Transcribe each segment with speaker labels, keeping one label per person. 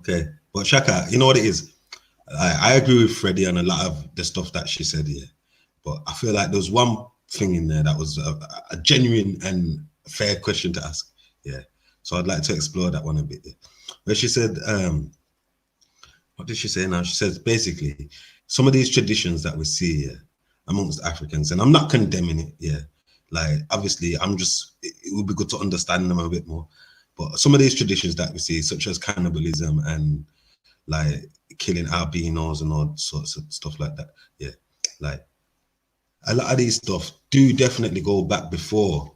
Speaker 1: Okay, but Shaka, you know what it is? I agree with Freddy on a lot of the stuff that she said here, but I feel like there's one thing in there that was a genuine and fair question to ask. Yeah, so I'd like to explore that one a bit. Where she said, what did she say now? She says basically some of these traditions that we see here amongst Africans, and I'm not condemning it. Yeah, like obviously it would be good to understand them a bit more. But some of these traditions that we see, such as cannibalism and like killing albinos and all sorts of stuff like that, yeah, like a lot of these stuff do definitely go back before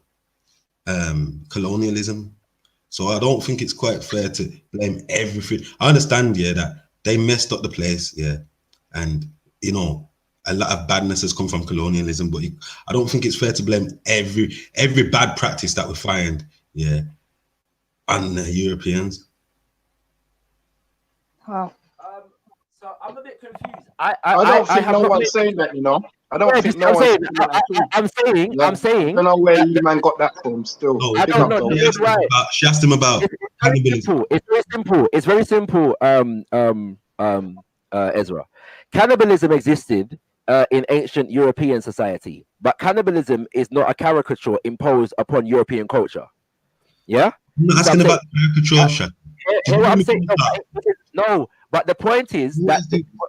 Speaker 1: colonialism. So I don't think it's quite fair to blame everything. I understand, yeah, that they messed up the place, yeah, and you know a lot of badness has come from colonialism, but I don't think it's fair to blame every bad practice that we find, yeah, on the Europeans.
Speaker 2: Wow.
Speaker 3: So I'm a bit confused.
Speaker 4: I don't think no one's saying that, you know. I don't think no one's saying that.
Speaker 3: I'm saying.
Speaker 4: I don't know where you man got that from. Still,
Speaker 3: I don't know.
Speaker 1: She asked him about cannibalism.
Speaker 3: It's very simple. It's very simple. Ezra, cannibalism existed in ancient European society, but cannibalism is not a caricature imposed upon European culture. Yeah.
Speaker 1: I'm not asking about caricature.
Speaker 3: What I'm saying, no, but the point is that.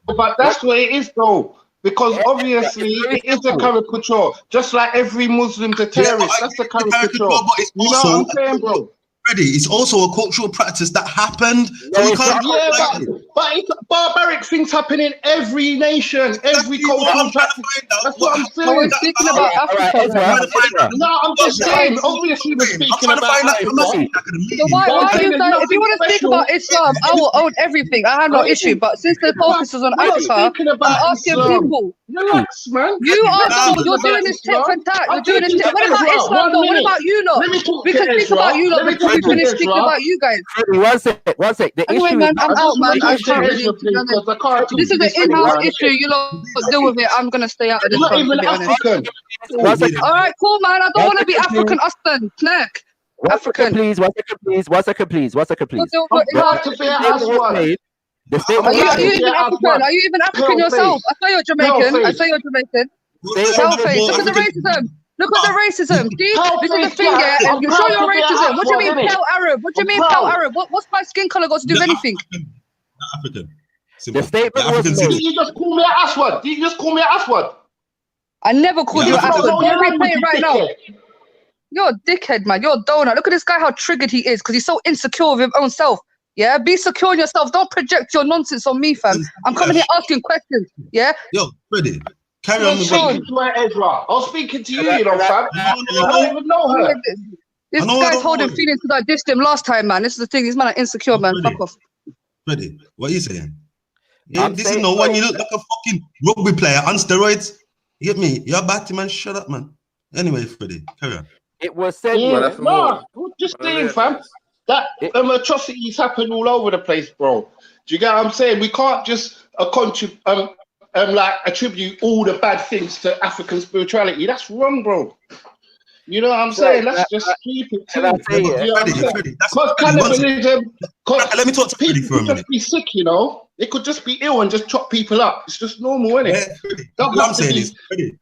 Speaker 4: But that's what it is, though. Because obviously it is a caricature, just like every Muslim's a terrorist. That's a caricature.
Speaker 1: But it's
Speaker 4: you know what I'm saying, bro?
Speaker 1: Freddy, it's also a cultural practice that happened. So we can't.
Speaker 4: But barbaric things happen in every nation, every cultural practice. That's what I'm saying.
Speaker 2: We're speaking about Africa.
Speaker 4: No, I'm just saying. Obviously, we're speaking about Africa.
Speaker 2: So why you guys? If you want to speak about Islam, I will own everything. I have no issue. But since the focus is on Africa, I'm asking people.
Speaker 4: Relax, man.
Speaker 2: You're doing this tit for tat. You're doing this tit. What about Islam, though? What about you lot? We can speak about you lot before we finish speaking about you guys.
Speaker 3: One sec. The
Speaker 2: anyway,
Speaker 3: issue
Speaker 2: man, I'm out, man. I can't really.
Speaker 4: This
Speaker 2: is an in-house issue. You lot deal with it. I'm gonna stay out of this.
Speaker 4: Not even African.
Speaker 2: All right, cool, man. I don't want to be African, Austin. Snack. African,
Speaker 3: please. 1 second, please. 1 second, please. 1 second, please.
Speaker 4: I'm proud to be an Aswan.
Speaker 2: Are you even African? Are you even African yourself? I saw you're Jamaican. I saw you're Jamaican. Pale-face. Look at the racism. Look at the racism. See? This is the thing, yeah? And you show your racism. What do you mean pale Arab? What do you mean pale Arab? What's my skin color got to do with anything?
Speaker 1: African.
Speaker 3: The statement was made.
Speaker 4: Did you just call me an Aswad? Did you just call me an Aswad?
Speaker 2: I never called you an Aswad. You're replaying it right now. You're a dickhead, man. You're a donut. Look at this guy, how triggered he is because he's so insecure of his own self. Yeah, be secure in yourself. Don't project your nonsense on me, fam. I'm coming here asking questions. Yeah.
Speaker 1: Yo, Freddy, carry on.
Speaker 4: Ezra. I was speaking to you, you know, fam. I don't even know her.
Speaker 2: This guy's holding feelings because I dissed him last time, man. This is the thing. This man are insecure, man. Fuck off.
Speaker 1: Freddy, what are you saying? This is no one. You look like a fucking rugby player on steroids. You get me? You're a batty man. Shut up, man. Anyway, Freddy, carry on.
Speaker 3: It was said.
Speaker 4: No, just saying, fam. That atrocities happen all over the place, bro. Do you get what I'm saying? We can't just like attribute all the bad things to African spirituality. That's wrong, bro. You know what I'm saying? Let's just keep it to because cannibalism.
Speaker 1: Let me talk to Freddy for a minute.
Speaker 4: Just be sick, you know. They could just be ill and just chop people up. It's just normal, isn't it?
Speaker 1: What I'm saying is, Freddy.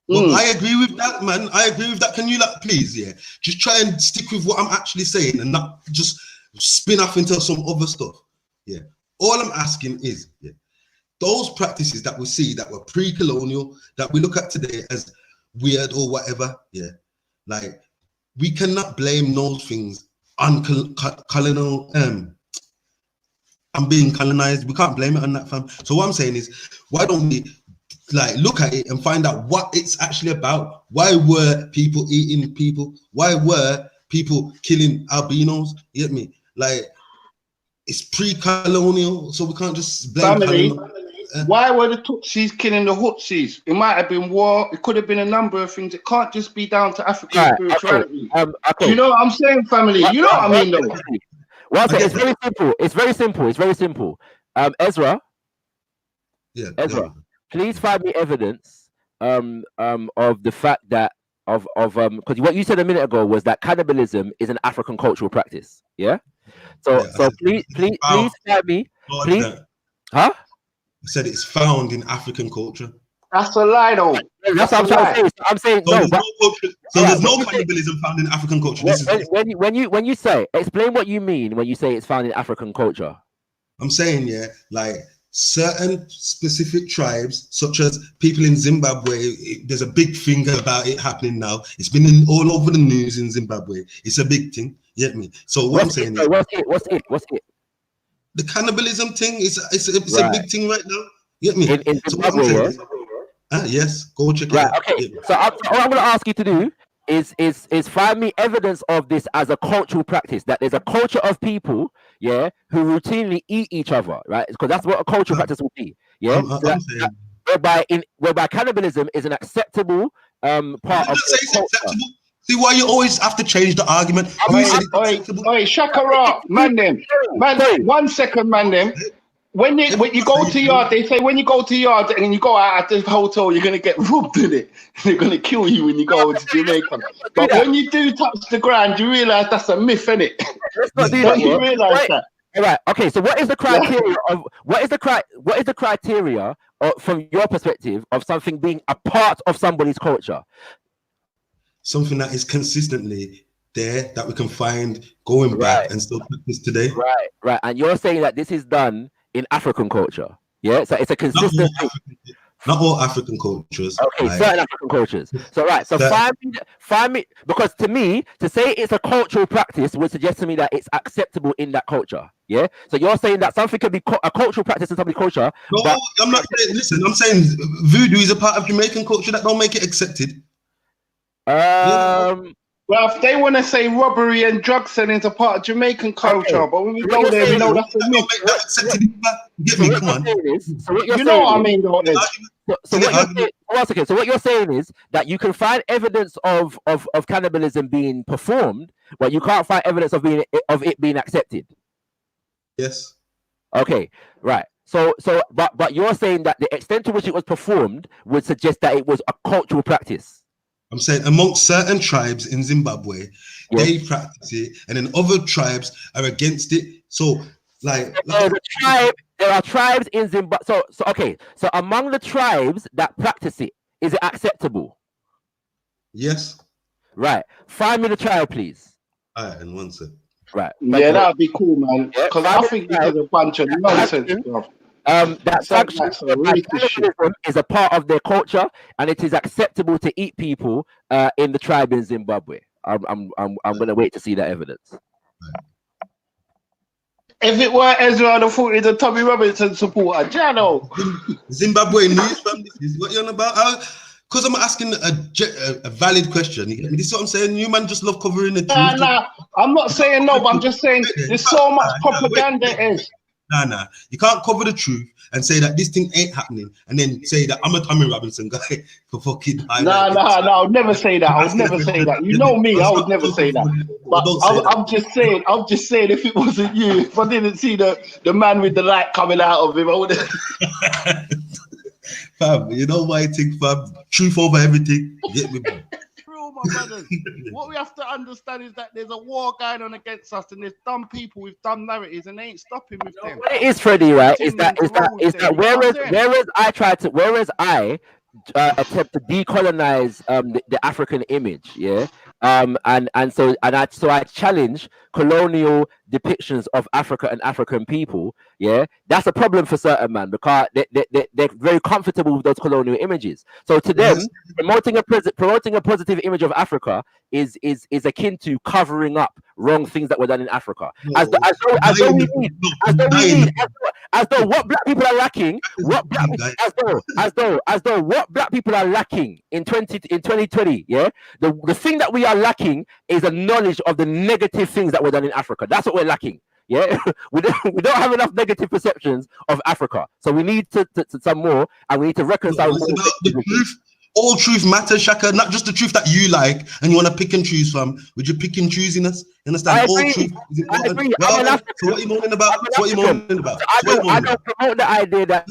Speaker 1: Well, I agree with that, man. I agree with that. Can you, like, please, yeah, just try and stick with what I'm actually saying and not just spin off into some other stuff. Yeah. All I'm asking is, yeah, those practices that we see that were pre-colonial, that we look at today as weird or whatever, yeah, like we cannot blame those things on colonial. I'm being colonized. We can't blame it on that, fam. So what I'm saying is, why don't we like look at it and find out what it's actually about? Why were people eating people? Why were people killing albinos? You get me? Like, it's pre-colonial, so we can't just blame
Speaker 4: family. Why were the Tutsis killing the Hutsis? It might have been war. It could have been a number of things. It can't just be down to African spirituality. Do you know what I'm saying, family? You know what I mean, though.
Speaker 3: Well, it's very simple. It's very simple. It's very simple. Ezra.
Speaker 1: Yeah.
Speaker 3: Ezra. Please find me evidence of the fact that because what you said a minute ago was that cannibalism is an African cultural practice. Yeah. So
Speaker 1: Yeah,
Speaker 3: so please tell me, please, huh?
Speaker 1: I said it's found in African culture.
Speaker 4: That's a lie, though.
Speaker 3: That's what I'm trying to say. I'm saying
Speaker 1: So
Speaker 3: no,
Speaker 1: there's
Speaker 3: but
Speaker 1: no culture. So there's no cannibalism found in African culture. This is
Speaker 3: when you say, explain what you mean when you say it's found in African culture.
Speaker 1: I'm saying, yeah, like certain specific tribes, such as people in Zimbabwe, there's a big thing about it happening now. It's been all over the news in Zimbabwe. It's a big thing. You get me? So what I'm saying is,
Speaker 3: what's it?
Speaker 1: The cannibalism thing is a big thing right now. You get me?
Speaker 3: In Zimbabwe,
Speaker 1: yes, go check it
Speaker 3: out.
Speaker 1: Okay.
Speaker 3: So what I'm going to ask you to do is find me evidence of this as a cultural practice, that there's a culture of people, who routinely eat each other, right? Because that's what a cultural practice would be, whereby cannibalism is an acceptable part of the culture.
Speaker 1: See why you always have to change the argument.
Speaker 4: Oi, Shakara, man, 1 second, man. When you go to yard, they say when you go to yard and you go out at the hotel, you're gonna get robbed in it. They're gonna kill you when you go to Jamaica. But when you do touch the ground, you realize that's a myth, innit? Don't you realize that?
Speaker 3: All right. Okay. So, what is the criteria of what is the criteria from your perspective of something being a part of somebody's culture?
Speaker 1: Something that is consistently there that we can find going back and still practice today.
Speaker 3: Right. And you're saying that this is done in African culture, so it's a consistent.
Speaker 1: Not all African cultures.
Speaker 3: Okay, certain African cultures. So find me, because to me, to say it's a cultural practice would suggest to me that it's acceptable in that culture. Yeah. So you're saying that something can be a cultural practice in somebody's culture.
Speaker 1: No, I'm not saying. Listen, I'm saying voodoo is a part of Jamaican culture that don't make it accepted.
Speaker 4: Well, if they want to say robbery and drug selling is a part of Jamaican culture, but when we go there, we know that's a myth.
Speaker 1: Get me, come on.
Speaker 4: You know what I mean, don't you?
Speaker 3: So what you're saying is that you can find evidence of cannibalism being performed, but you can't find evidence of it being accepted.
Speaker 1: Yes.
Speaker 3: Okay. Right. But you're saying that the extent to which it was performed would suggest that it was a cultural practice.
Speaker 1: I'm saying amongst certain tribes in Zimbabwe, they practice it, and then other tribes are against it. So, there are tribes in Zimbabwe. So among the tribes that practice it, is it acceptable? Yes.
Speaker 3: Right. Find me the tribe, please.
Speaker 1: All right, and 1 second.
Speaker 3: Right.
Speaker 4: Yeah, that'd be cool, man. Because I think this is a bunch of nonsense, bro.
Speaker 3: That cannibalism is a part of their culture, and it is acceptable to eat people in the tribe in Zimbabwe. I'm gonna wait to see that evidence.
Speaker 4: If it were Ezra, I'd have thought it's a Tommy Robinson supporter. Jano.
Speaker 1: Zimbabwe news, fam. This is what you're on about. Because I'm asking a valid question. You get me? This is what I'm saying. You man just love covering the truth.
Speaker 4: Nah. I'm not saying no, but I'm just saying there's so much propaganda.
Speaker 1: Nah. You can't cover the truth and say that this thing ain't happening, and then say that I'm a Tommy Robinson guy for fucking.
Speaker 4: No. I would never say that. I would never say that. You know me. I would never say that. But I'm just saying. If it wasn't you, if I didn't see the man with the light coming out of him, I would.
Speaker 1: Fam, you know why I think, fam, truth over everything. Get me, bro.
Speaker 4: My brothers, what we have to understand is that there's a war going on against us, and there's dumb people with dumb narratives, and they ain't stopping with them.
Speaker 3: What it is, Freddy, right? Is that whereas I attempt to decolonize the African image, and so I challenge colonial depictions of Africa and African people, that's a problem for certain man, because they're very comfortable with those colonial images. So to them, promoting a positive image of Africa is akin to covering up wrong things that were done in Africa. As though what black people are lacking, what black people are lacking in 2020, the thing that we are lacking is a knowledge of the negative things that were done in Africa. That's what we're lacking. We don't have enough negative perceptions of Africa, so we need to some more, and we need to reconcile.
Speaker 1: The truth. All truth matters, Shaka, not just the truth that you like and you want to pick and choose from. Would you pick and choose in us? You understand? All truth is important. Well, so what are you moaning about? I don't
Speaker 3: promote the idea that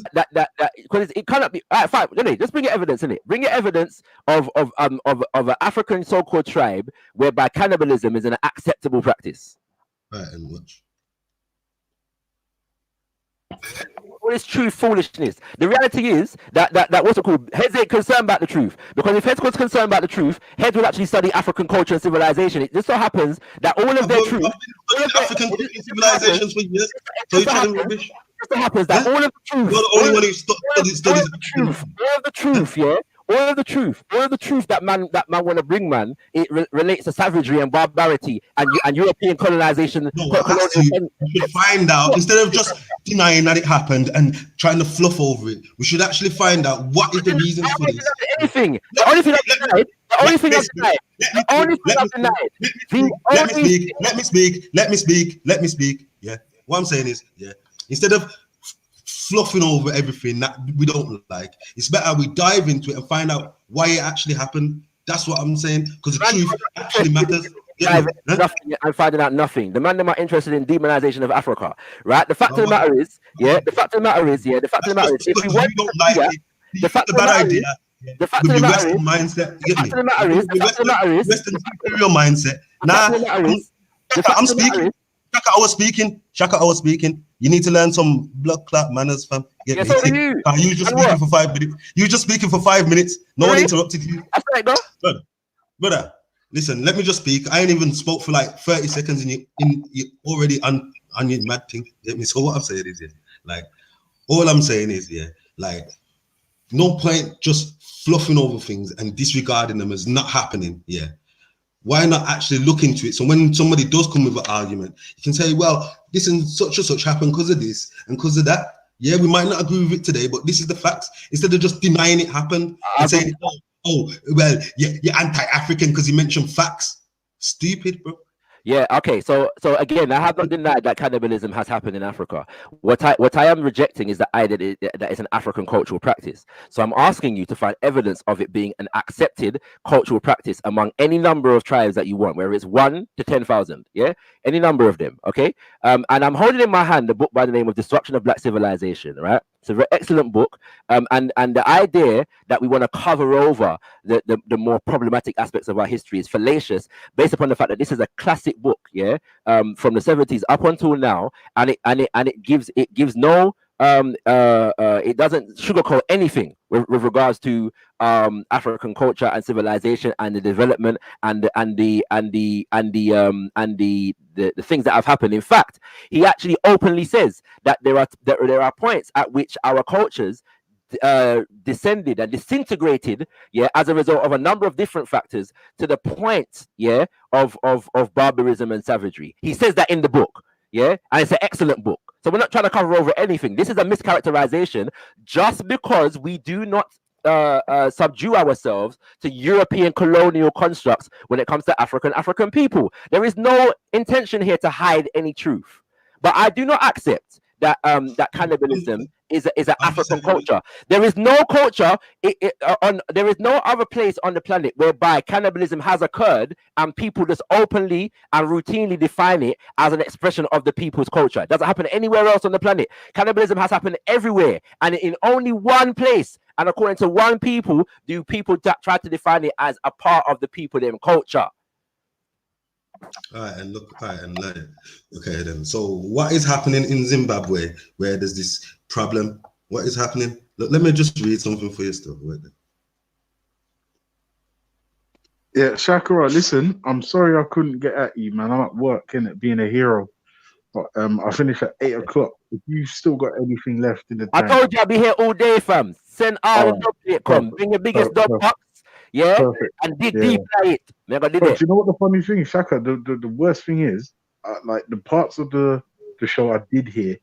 Speaker 3: because it cannot be. All right, fine. Just bring your evidence, innit? Bring your evidence of an African so-called tribe whereby cannibalism is an acceptable practice.
Speaker 1: Right, and watch.
Speaker 3: All this true foolishness. The reality is that what's it called? Heads ain't concerned about the truth, because if Heads was concerned about the truth, Heads would actually study African culture and civilization. It just so happens that all of their truth,
Speaker 1: African civilizations for years. So you're telling rubbish.
Speaker 3: It just so happens that all of the truth,
Speaker 1: you're the only one who studies
Speaker 3: all of the truth, yeah. All of the truth that man want to bring, man, it relates to savagery and barbarity and European colonization.
Speaker 1: No, we should find out, instead of just denying that it happened and trying to fluff over it. We should actually find out what is the reason for this.
Speaker 3: Anything. The only thing
Speaker 1: Let me speak. Yeah. What I'm saying is, yeah, instead of fluffing over everything that we don't like, it's better we dive into it and find out why it actually happened. That's what I'm saying, because the truth actually matters.
Speaker 3: I'm finding out nothing. The man that are interested in demonization of Africa, right? The fact of the matter is, if we want to like it, the fact of the matter is, the fact of the matter is,
Speaker 1: Western imperial mindset. Shaka, I was speaking. You need to learn some blood clot manners, fam.
Speaker 3: So do you.
Speaker 1: You just speaking for 5 minutes. You just speaking for 5 minutes. No one interrupted you.
Speaker 3: That's right, go.
Speaker 1: Brother, listen. Let me just speak. I ain't even spoke for like 30 seconds, and you already on your mad thing. Get me? So what I'm saying is, all I'm saying is, like, no point just fluffing over things and disregarding them as not happening. Yeah. Why not actually look into it? So when somebody does come with an argument, you can say, well, this and such happened because of this and because of that. Yeah, we might not agree with it today, but this is the facts. Instead of just denying it happened and saying, well, you're anti-African because you mentioned facts. Stupid, bro.
Speaker 3: Yeah, okay. So again, I have not denied that cannibalism has happened in Africa. What I am rejecting is the idea that it's an African cultural practice. So I'm asking you to find evidence of it being an accepted cultural practice among any number of tribes that you want, whether it's 1 to 10,000, yeah, any number of them, okay. And I'm holding in my hand a book by the name of Destruction of Black Civilization, right? It's a very excellent book, and the idea that we want to cover over the more problematic aspects of our history is fallacious, based upon the fact that this is a classic book, yeah, from the 70s up until now, and it gives no it doesn't sugarcoat anything with regards to African culture and civilization and the development and the things that have happened. In fact, he actually openly says that there are points at which our cultures descended and disintegrated, yeah, as a result of a number of different factors, to the point, yeah, of barbarism and savagery. He says that in the book, yeah, and it's an excellent book. So we're not trying to cover over anything. This is a mischaracterization just because we do not subdue ourselves to European colonial constructs when it comes to African people. There is no intention here to hide any truth. But I do not accept that that cannibalism is an African culture. There is no culture there is no other place on the planet whereby cannibalism has occurred and people just openly and routinely define it as an expression of the people's culture. It doesn't happen anywhere else on the planet. Cannibalism has happened everywhere, and in only one place, and according to one people, do people try to define it as a part of the people, their culture.
Speaker 1: All right, and okay then. So what is happening in Zimbabwe where there's this problem? What is happening? Look, let me just read something for you still. Wait there.
Speaker 5: Yeah, Shakira, listen, I'm sorry I couldn't get at you, man. I'm at work, innit, being a hero. But I finish at 8 o'clock. If you've still got anything left in the tank.
Speaker 3: I told you I'll be here all day, fam. Send all the dub, come. Bring your biggest dub box. Yeah, perfect. And dig deep at it. Never did it.
Speaker 5: You know what the funny thing is, Shaka? The worst thing is, like the parts of the show I did hear,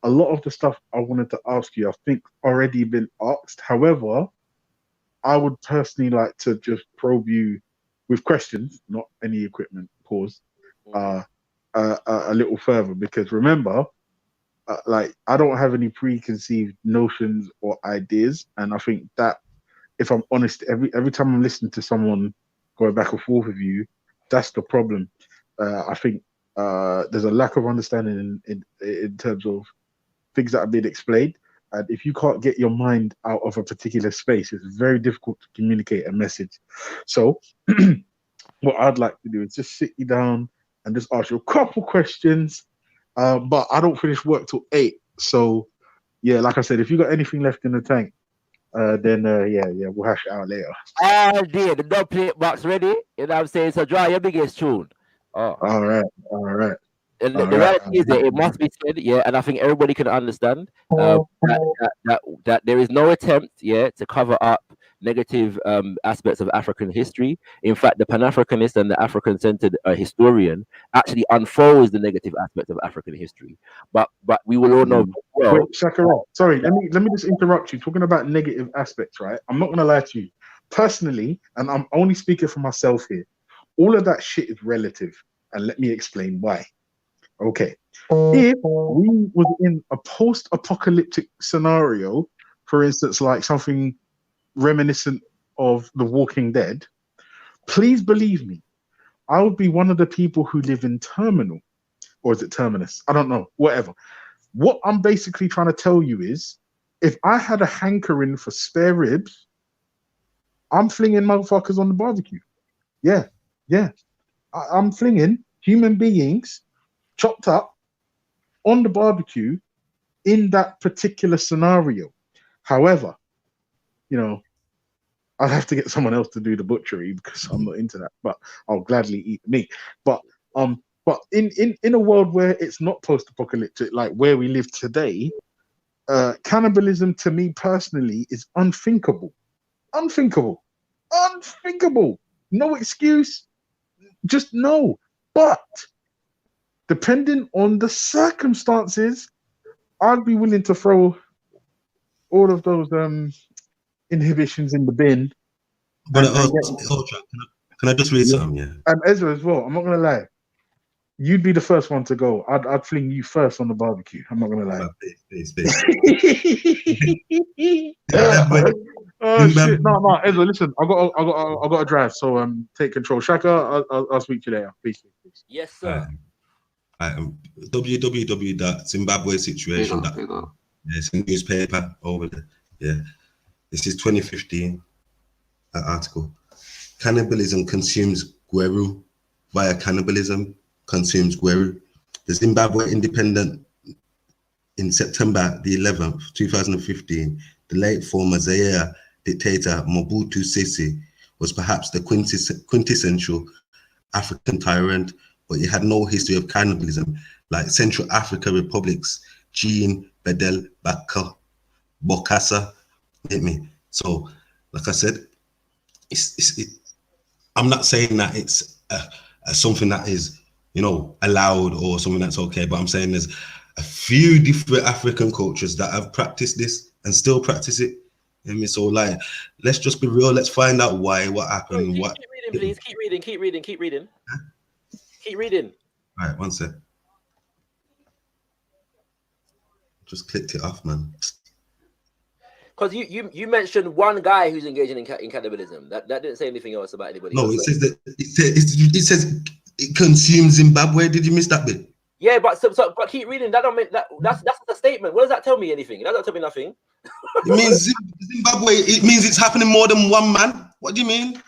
Speaker 5: a lot of the stuff I wanted to ask you, I think already been asked. However, I would personally like to just probe you with questions, not any equipment. Pause. A little further, because remember, like I don't have any preconceived notions or ideas, and I think that, if I'm honest, every time I'm listening to someone going back and forth with you, that's the problem. I think there's a lack of understanding in terms of things that are being explained. And if you can't get your mind out of a particular space, it's very difficult to communicate a message. So what I'd like to do is just sit you down and just ask you a couple questions. But I don't finish work till 8. So yeah, like I said, if you got anything left in the tank, then yeah, we'll hash it out later.
Speaker 3: Oh dear, the dub plate box ready. You know what I'm saying? So draw your biggest tune. Oh.
Speaker 5: All right.
Speaker 3: And the reality is that it must be said, yeah, and I think everybody can understand that there is no attempt, yeah, to cover up negative aspects of African history. In fact, the Pan-Africanist and the African-centered historian actually unfolds the negative aspects of African history. But we will all know. Well,
Speaker 5: wait, Shakara, sorry, let me just interrupt you. Talking about negative aspects, right? I'm not gonna lie to you. Personally, and I'm only speaking for myself here, all of that shit is relative, and let me explain why. Okay, if we was in a post-apocalyptic scenario, for instance, like something reminiscent of The Walking Dead, please believe me, I would be one of the people who live in Terminal, or is it Terminus? I don't know, whatever. What I'm basically trying to tell you is, if I had a hankering for spare ribs, I'm flinging motherfuckers on the barbecue. Yeah. I'm flinging human beings chopped up on the barbecue in that particular scenario. However, I'd have to get someone else to do the butchery because I'm not into that, but I'll gladly eat the meat. But in a world where it's not post-apocalyptic, like where we live today, cannibalism to me personally is unthinkable. No excuse, just no. But depending on the circumstances, I'd be willing to throw all of those inhibitions in the bin.
Speaker 1: But can I just read something? Yeah.
Speaker 5: And Ezra as well. I'm not gonna lie. You'd be the first one to go. I'd fling you first on the barbecue. I'm not gonna lie.
Speaker 1: Please.
Speaker 5: Oh shit! No, Ezra. Listen, I got to drive. So take control. Shaka, I'll speak to you later. Peace.
Speaker 3: Yes, sir.
Speaker 1: www.zimbabwesituation. It's a newspaper over there. Yeah, this is 2015. An article. Cannibalism consumes Gweru via cannibalism consumes Gweru. The Zimbabwe Independent in September the 11th, 2015. The late former Zaire dictator Mobutu Sese was perhaps the quintessential African tyrant, but he had no history of cannibalism like Central Africa Republic's Jean Bedel Bokassa. Hit me. So, like I said, I'm not saying that it's something that is, allowed or something that's okay, but I'm saying there's a few different African cultures that have practiced this and still practice it. So, like, let's just be real. Let's find out why, what happened.
Speaker 3: Keep reading, please. Keep reading. Huh? Keep reading.
Speaker 1: All right, one sec. Just clicked it off, man.
Speaker 3: Because you mentioned one guy who's engaging in cannibalism. That didn't say anything else about anybody.
Speaker 1: No,
Speaker 3: else,
Speaker 1: it says that it says it consumes Zimbabwe. Did you miss that bit?
Speaker 3: Yeah, but keep reading. That don't mean that's a statement. What does that tell me? Anything? That don't tell me nothing.
Speaker 1: It means Zimbabwe. It means it's happening more than one man. What do you mean?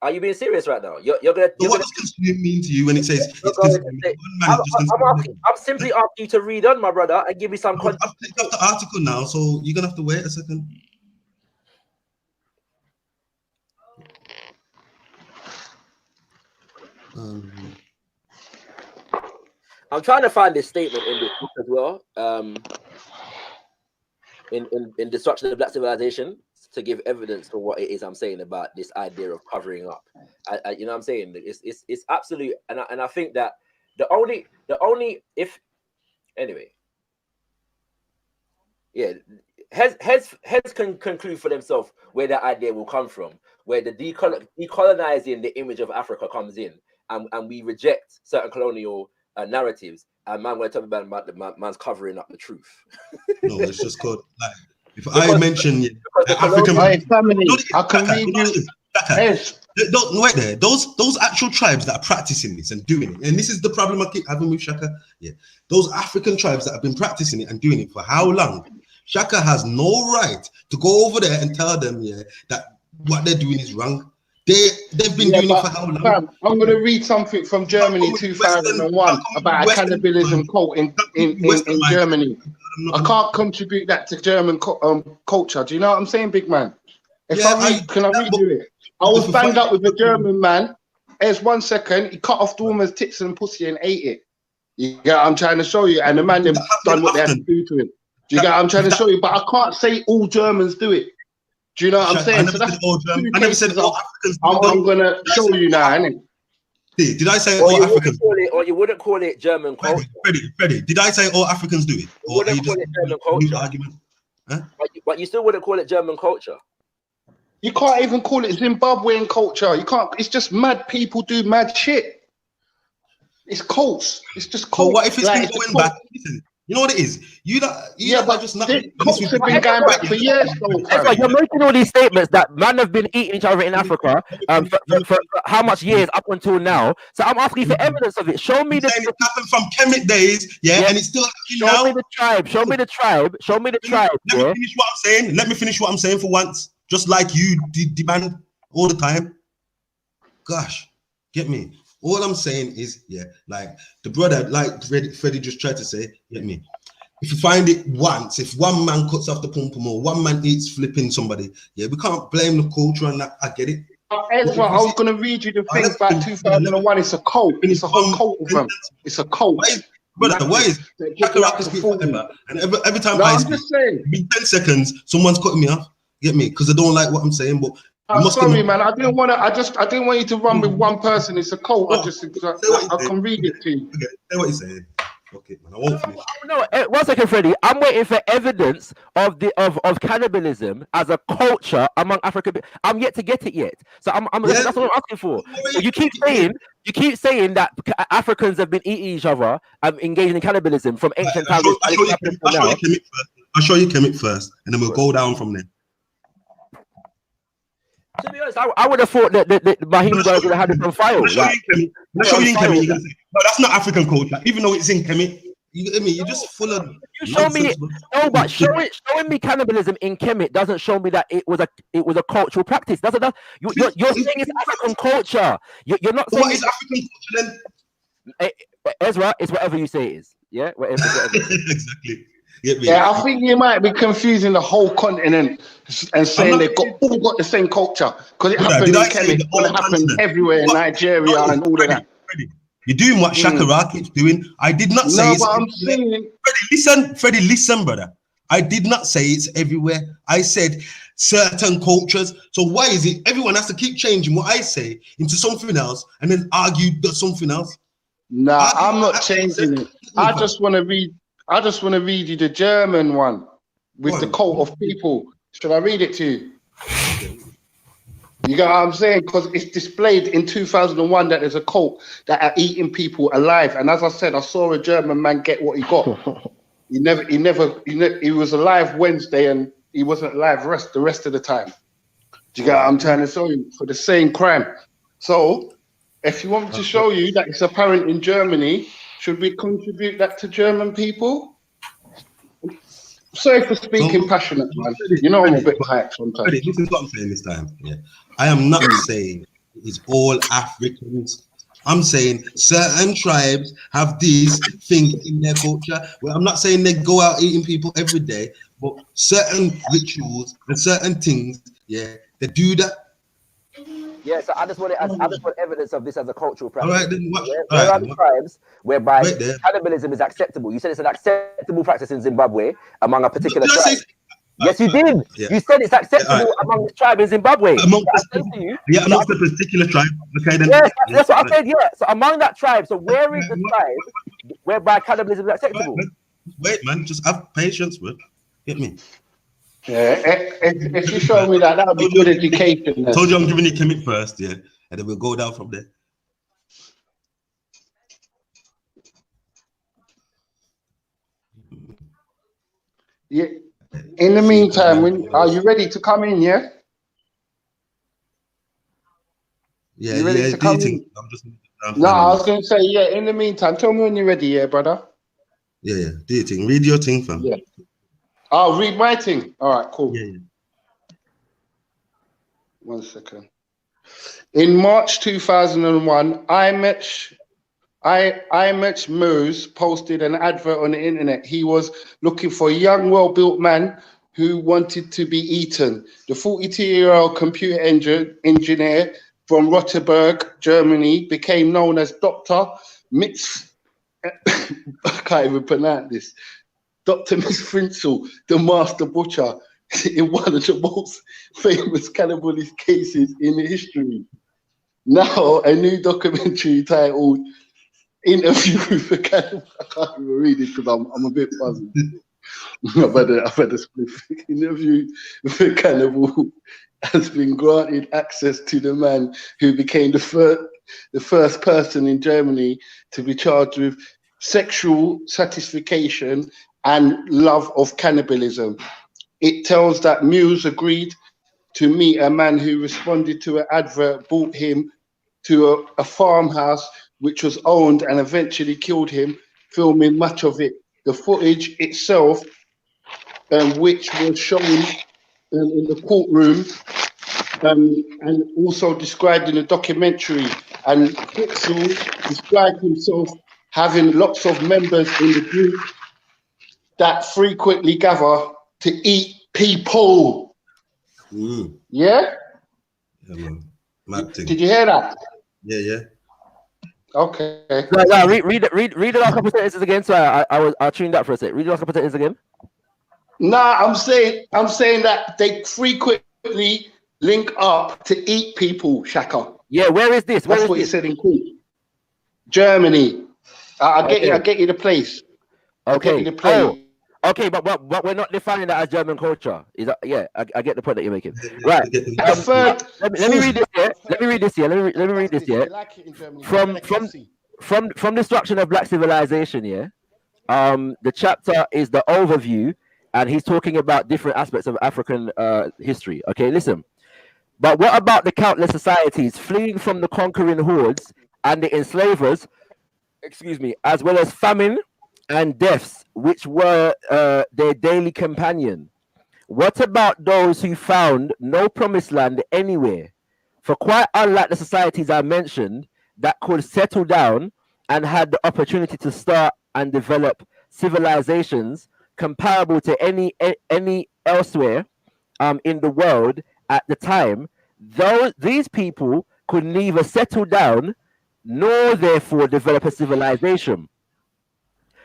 Speaker 3: Are you being serious right now? You're gonna.
Speaker 1: What does consume mean to you when it says it's one man?
Speaker 3: I'm simply asking you to read on, my brother, and give me some context.
Speaker 1: I've clicked up the article now, so you're gonna have to wait a second.
Speaker 3: I'm trying to find this statement in this book as well. In Destruction of Black Civilization, to give evidence to what it is I'm saying about this idea of covering up. You know what I'm saying? It's absolute, and I think that the only if anyway, yeah, heads can conclude for themselves where that idea will come from, where the decolonizing the image of Africa comes in, and we reject certain colonial narratives, and man, we're talking about the man's covering up the truth.
Speaker 1: No, it's just called like if I mention African
Speaker 4: family, I can read you.
Speaker 1: Don't wait there. Those actual tribes that are practicing this and doing it, and this is the problem I keep having with Shaka. Yeah, those African tribes that have been practicing it and doing it for how long? Shaka has no right to go over there and tell them, that what they're doing is wrong. They've been doing it for how long?
Speaker 4: Fam, I'm going to read something from Germany 2001 about a cannibalism cult in Germany. I can't contribute that to German culture. Do you know what I'm saying, big man? Can I redo it? I was banged up with a German man. There's 1 second, he cut off the woman's tits and pussy and ate it. You get what I'm trying to show you? And the man them done what they had to do to him. Do you get what I'm trying to show you? But I can't say all Germans do it. Do you know what I'm saying? So that's
Speaker 1: I never said all Africans.
Speaker 4: I'm going to show you now, innit?
Speaker 1: Did I say all Africans?
Speaker 3: Or you wouldn't call it German culture.
Speaker 1: Freddy, did I say all Africans do it?
Speaker 3: You wouldn't call it German culture.
Speaker 1: Argument? Huh?
Speaker 3: But you still wouldn't call it German culture.
Speaker 4: You can't even call it Zimbabwean culture. You can't. It's just mad people do mad shit. It's cults. It's just cults.
Speaker 1: So what if it's been going back? Listen, you know what it is? But just not.
Speaker 4: Cults have been going back for years.
Speaker 3: You're making all these statements that man have been eating each other in Africa for how much years up until now. So I'm asking for evidence of it. Show me the.
Speaker 1: It happened from Kemet days, and it's still happening now.
Speaker 3: Show me the tribe. Show me the tribe. Show me the tribe.
Speaker 1: Let me finish what I'm saying. Let me finish what I'm saying for once. Just like you demand all the time. Gosh, get me. All I'm saying is, like the brother, like Freddy just tried to say, get me. If you find it once, if one man cuts off the pum pum or one man eats flipping somebody, we can't blame the culture on that. I get it.
Speaker 4: Ezra, I was going to read you the thing about 2001. It's a cult. It's a whole cult of them. It's a cult.
Speaker 1: Brother, why is forever? And every time I speak, in 10 seconds, someone's cutting me off. Get me? Because I don't like what I'm saying, but
Speaker 4: I'm sorry, man. I didn't want you to run with one person. It's a cult. I can read it to you.
Speaker 1: Okay, say what you're saying. Okay, man. I won't finish.
Speaker 3: No, 1 second, Freddy. I'm waiting for evidence of cannibalism as a culture among African. I'm yet to get it yet. So that's what I'm asking for. You keep saying that Africans have been eating each other, engaging in cannibalism from ancient times.
Speaker 1: I'll show you Kemet first, and then we'll go down from there.
Speaker 3: To be honest, I would have thought that Mahim guys would have had it on file.
Speaker 1: No, that's not African culture. Even though it's in Kemet, you're just full of.
Speaker 3: You show me, but showing me cannibalism in Kemet doesn't show me that it was a cultural practice. You're saying it's African culture. You're not saying
Speaker 1: what is African culture then?
Speaker 3: Ezra, it's whatever you say it is. Yeah, whatever.
Speaker 1: Exactly.
Speaker 4: I think you might be confusing the whole continent and saying they've all got the same culture because it happened in Kenya, it happened everywhere in Nigeria and all of that.
Speaker 1: You're doing what Shakara keeps doing. I did not say it's everywhere. Freddy, listen, brother. I did not say it's everywhere. I said certain cultures. So why is it everyone has to keep changing what I say into something else and then argue that something else?
Speaker 4: Nah, I'm not changing it. I just want to read you the German one with the cult of people. Should I read it to you? You get what I'm saying? Because it's displayed in 2001 that there's a cult that are eating people alive. And as I said, I saw a German man get what he got. He was alive Wednesday and he wasn't alive the rest of the time. Do you get what I'm trying to show you? For the same crime. So if you want me to show you that it's apparent in Germany, should we contribute that to German people? Sorry for speaking passionate, man. You know I'm a bit hyped sometimes.
Speaker 1: This is what I'm saying this time. Yeah, I am not saying it's all Africans. I'm saying certain tribes have these things in their culture. Well, I'm not saying they go out eating people every day, but certain rituals and certain things, they do that.
Speaker 3: Yeah, so I just want evidence of this as a cultural practice.
Speaker 1: All right, then what?
Speaker 3: There are tribes whereby cannibalism is acceptable. You said it's an acceptable practice in Zimbabwe among a particular tribe. Yes, you did. Yeah. You said it's acceptable among the tribe in Zimbabwe.
Speaker 1: Amongst the particular tribe. Okay, then.
Speaker 3: Yes, that's what I said. Yeah. So among that tribe, so where is the tribe whereby cannibalism is acceptable?
Speaker 1: Wait, man, just have patience, bro. Get me.
Speaker 4: Yeah, if you show me that would be good education.
Speaker 1: Told you I'm giving you Kemet first, and then we'll go down from there.
Speaker 4: Yeah. In the meantime, are you ready to come in? Yeah.
Speaker 1: Yeah.
Speaker 4: You ready to come in? No, I was going to say In the meantime, tell me when you're ready, brother.
Speaker 1: Yeah. Do your thing. Read your thing, fam.
Speaker 4: Yeah. I'll read my thing. All right, cool.
Speaker 1: Yeah.
Speaker 4: 1 second. In March 2001, I IMH Moose posted an advert on the internet. He was looking for a young, well-built man who wanted to be eaten. The 42-year-old computer engineer from Rotenburg, Germany, became known as Dr. Mitz. I can't even pronounce this. Dr. Miss Frinsel, the master butcher, in one of the most famous cannibalist cases in history. Now, a new documentary titled Interview with a Cannibal. I can't even read it because I'm a bit puzzled. I've had a split. Interview with a Cannibal has been granted access to the man who became the first person in Germany to be charged with sexual satisfaction and love of cannibalism. It tells that Muse agreed to meet a man who responded to an advert, brought him to a farmhouse which was owned and eventually killed him, filming much of it. The footage itself, which was shown in the courtroom and also described in the documentary. And Fritzl described himself having lots of members in the group that frequently gather to eat people. Yeah? Did you hear that?
Speaker 1: Yeah.
Speaker 3: Okay. No, read the last couple sentences again. So I'll tune that for a sec. Read the last couple sentences again.
Speaker 4: Nah, I'm saying that they frequently link up to eat people, Shaka.
Speaker 3: Yeah, where is this?
Speaker 4: That's what he said in court. Germany. I'll get you the place.
Speaker 3: Okay. Okay, but we're not defining that as German culture. Is that, yeah, I get the point that you're making. Right. Let me read this here. Let me read this here. From Destruction of Black Civilization, yeah. The chapter is the overview, and he's talking about different aspects of African history. Okay, listen. But what about the countless societies fleeing from the conquering hordes and the enslavers, as well as famine and deaths, which were their daily companion? What about those who found no promised land anywhere? For quite unlike the societies I mentioned that could settle down and had the opportunity to start and develop civilizations comparable to any elsewhere in the world at the time, these people could neither settle down nor therefore develop a civilization.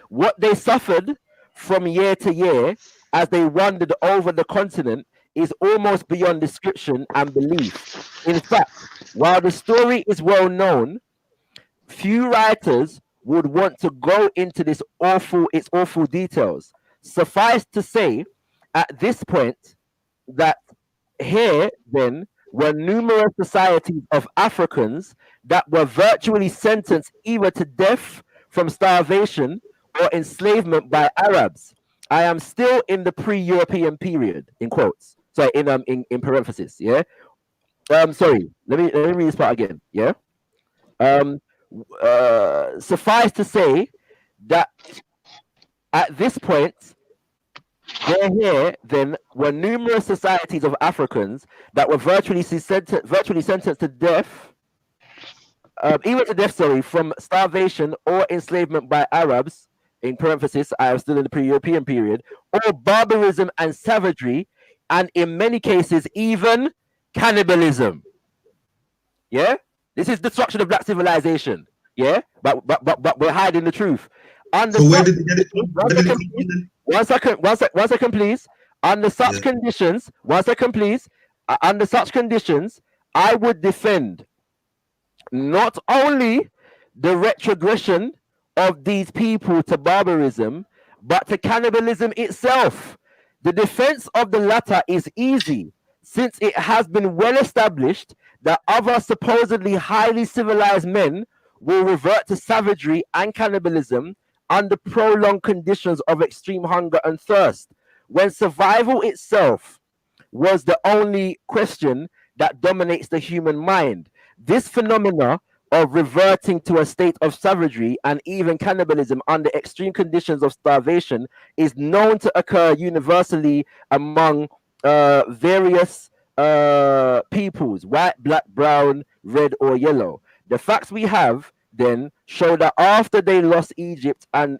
Speaker 3: What they suffered from year to year as they wandered over the continent is almost beyond description and belief. In fact, while the story is well known, few writers would want to go into its awful details. Suffice to say, at this point, that here then were numerous societies of Africans that were virtually sentenced either to death from starvation or enslavement by Arabs. I am still in the pre-European period, in quotes. Sorry, in parentheses, yeah. Sorry, let me read this part again, yeah. Suffice to say that at this point, here then were numerous societies of Africans that were virtually sentenced to death, even to death, from starvation or enslavement by Arabs, in parenthesis, I am still in the pre-European period, or barbarism and savagery, and in many cases, even cannibalism. Yeah? This is destruction of black civilization. Yeah? But we're hiding the truth.
Speaker 1: So where did they get it from?
Speaker 3: One second, please. Under such conditions, under such conditions, I would defend not only the retrogression of these people to barbarism, but to cannibalism itself. The defense of the latter is easy, since it has been well established that other supposedly highly civilized men will revert to savagery and cannibalism under prolonged conditions of extreme hunger and thirst, when survival itself was the only question that dominates the human mind. This phenomena of reverting to a state of savagery and even cannibalism under extreme conditions of starvation is known to occur universally among various peoples, white, black, brown, red, or yellow. The facts we have then show that after they lost Egypt and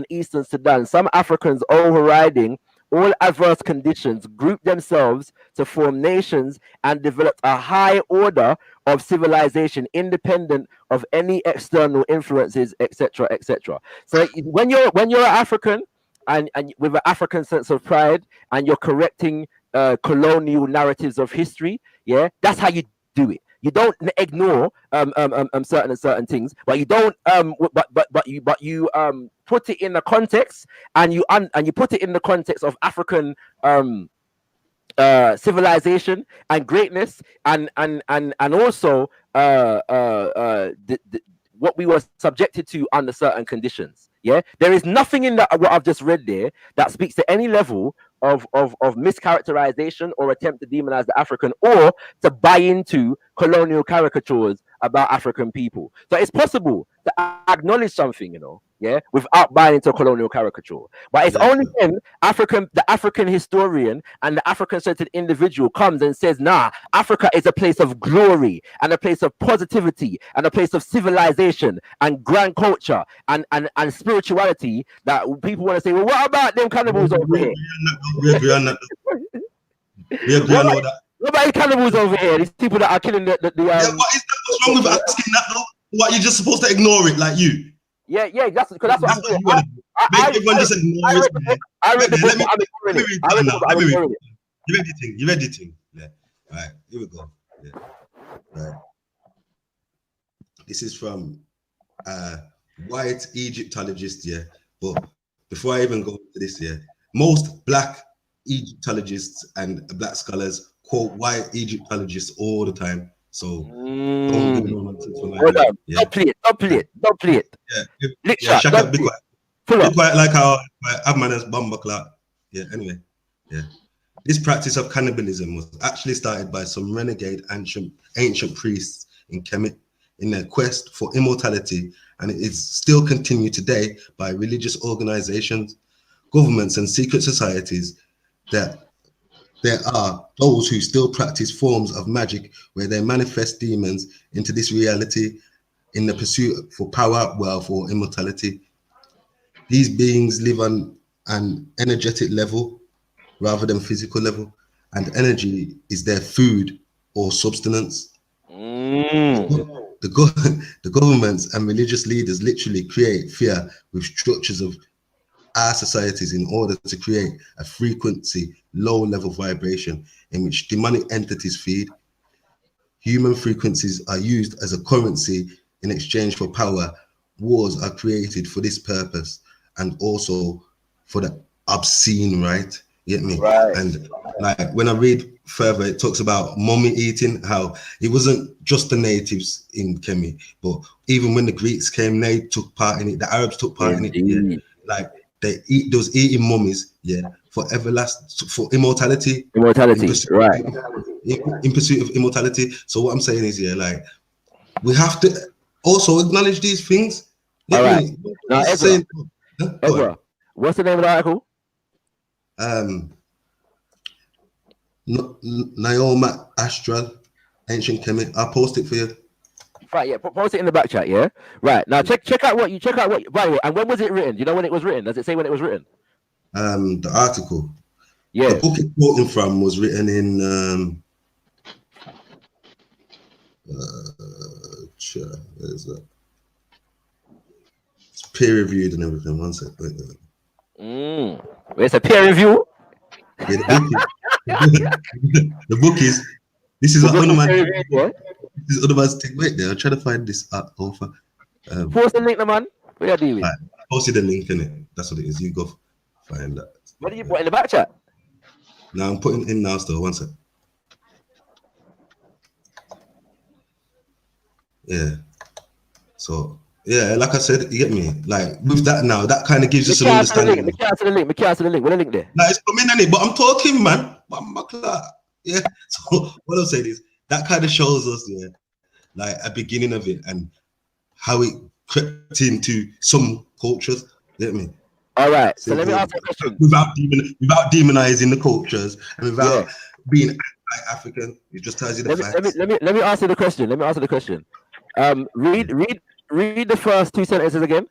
Speaker 3: Eastern Sudan, some Africans overriding all adverse conditions grouped themselves to form nations and developed a high order of civilization independent of any external influences, etc., etc. So when you're an African and with an African sense of pride, and you're correcting colonial narratives of history, yeah, that's how you do it. You don't ignore certain things, but you don't but you put it in the context, and you put it in the context of African civilization and greatness, and also what we were subjected to under certain conditions. Yeah, there is nothing in that what I've just read there that speaks to any level of mischaracterization or attempt to demonize the African, or to buy into colonial caricatures about African people. So it's possible to acknowledge something, you know, yeah, without buying into a colonial caricature. But it's only when the African historian and the African-centered individual comes and says, nah, Africa is a place of glory and a place of positivity and a place of civilization and grand culture and spirituality, that people want to say, well, what about them cannibals over here?
Speaker 1: We agree on that. We agree on all that.
Speaker 3: What about the cannibals over here? These people that are killing
Speaker 1: yeah, what is that? What's wrong with asking that though? What, you're just supposed to ignore it like you?
Speaker 3: Yeah, that's what I'm doing.
Speaker 1: Everyone just ignore it.
Speaker 3: I read the book.
Speaker 1: You read the thing. Yeah. All right, here we go. Yeah. Right. This is from white Egyptologist, yeah. But before I even go into this, yeah, most black Egyptologists and black scholars quote white Egyptologists all the time. So don't give me no nonsense for that. Yeah.
Speaker 3: Don't play it.
Speaker 1: Yeah, shut up, be quiet. Be quiet like how Abman has bomber clock. Yeah, anyway. Yeah. This practice of cannibalism was actually started by some renegade ancient priests in Kemet in their quest for immortality, and it is still continued today by religious organizations, governments, and secret societies. That there are those who still practice forms of magic where they manifest demons into this reality in the pursuit for power, wealth, or immortality. These beings live on an energetic level rather than physical level, and energy is their food or substance. The governments and religious leaders literally create fear with structures of our societies in order to create a frequency, low level vibration in which demonic entities feed. Human frequencies are used as a currency in exchange for power. Wars are created for this purpose and also for the obscene, right? You get me?
Speaker 3: Right.
Speaker 1: And like when I read further, it talks about mummy eating, how it wasn't just the natives in Kemi, but even when the Greeks came, they took part in it, the Arabs took part in it. Yeah. Like those eating mummies, yeah, for immortality.
Speaker 3: Immortality, right.
Speaker 1: In pursuit of immortality. So what I'm saying is, yeah, like we have to also acknowledge these things.
Speaker 3: All right. Now, Ezra, what's the name of the article?
Speaker 1: Nyoma Astral, Ancient Kemet. I'll post it for you.
Speaker 3: Right, yeah, post it in the back chat, yeah. Right, now check out what. By the way, and when was it written? Do you know when it was written? Does it say when it was written?
Speaker 1: The article.
Speaker 3: Yeah.
Speaker 1: The book it's quoting from was written in where's that? It's peer reviewed and everything. One sec.
Speaker 3: It's a peer review.
Speaker 1: Yeah, the book is. This is other man. This is other man's thing. Wait there. I'm trying to find this offer.
Speaker 3: Post the link, man. Where are you?
Speaker 1: Right. Posted the link in it. That's what it is. You go find that.
Speaker 3: What do you put in the back chat?
Speaker 1: Now I'm putting in now still. One sec. Yeah. So yeah, like I said, you get me. Like with that now, that kind of gives you some understanding.
Speaker 3: Me can't see the link. Where's the link there?
Speaker 1: Nah, it's coming in it, but I'm talking, man. Yeah. So what I'm saying is that kind of shows us, yeah, like a beginning of it and how it crept into some cultures. You get me?
Speaker 3: All right. So let me ask you a question.
Speaker 1: Without demonizing the cultures and without being African, it just tells you the facts.
Speaker 3: Let me ask you the question. Read read the first 2 sentences again.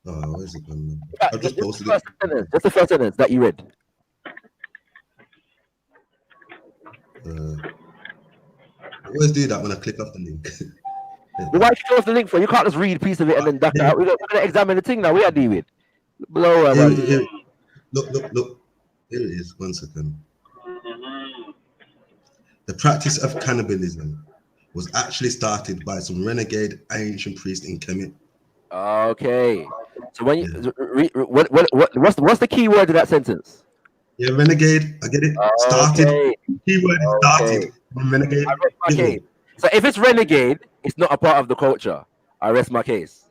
Speaker 1: Oh, where's it gone?
Speaker 3: Yeah,
Speaker 1: I just posted
Speaker 3: it. Just the first sentence that you read.
Speaker 1: Always do that when I click off the link.
Speaker 3: Why you click off the link for? You can't just read a piece of it and then duck out. We're gonna examine the thing now. We are dealing. Blow.
Speaker 1: Look. Here it is. 1 second. The practice of cannibalism was actually started by some renegade ancient priest in Kemet.
Speaker 3: Okay. So when you what's the key word to that sentence?
Speaker 1: Yeah, renegade. I get it. Started. Keyword is started. Renegade.
Speaker 3: Okay. So if it's renegade, it's not a part of the culture. I rest my case.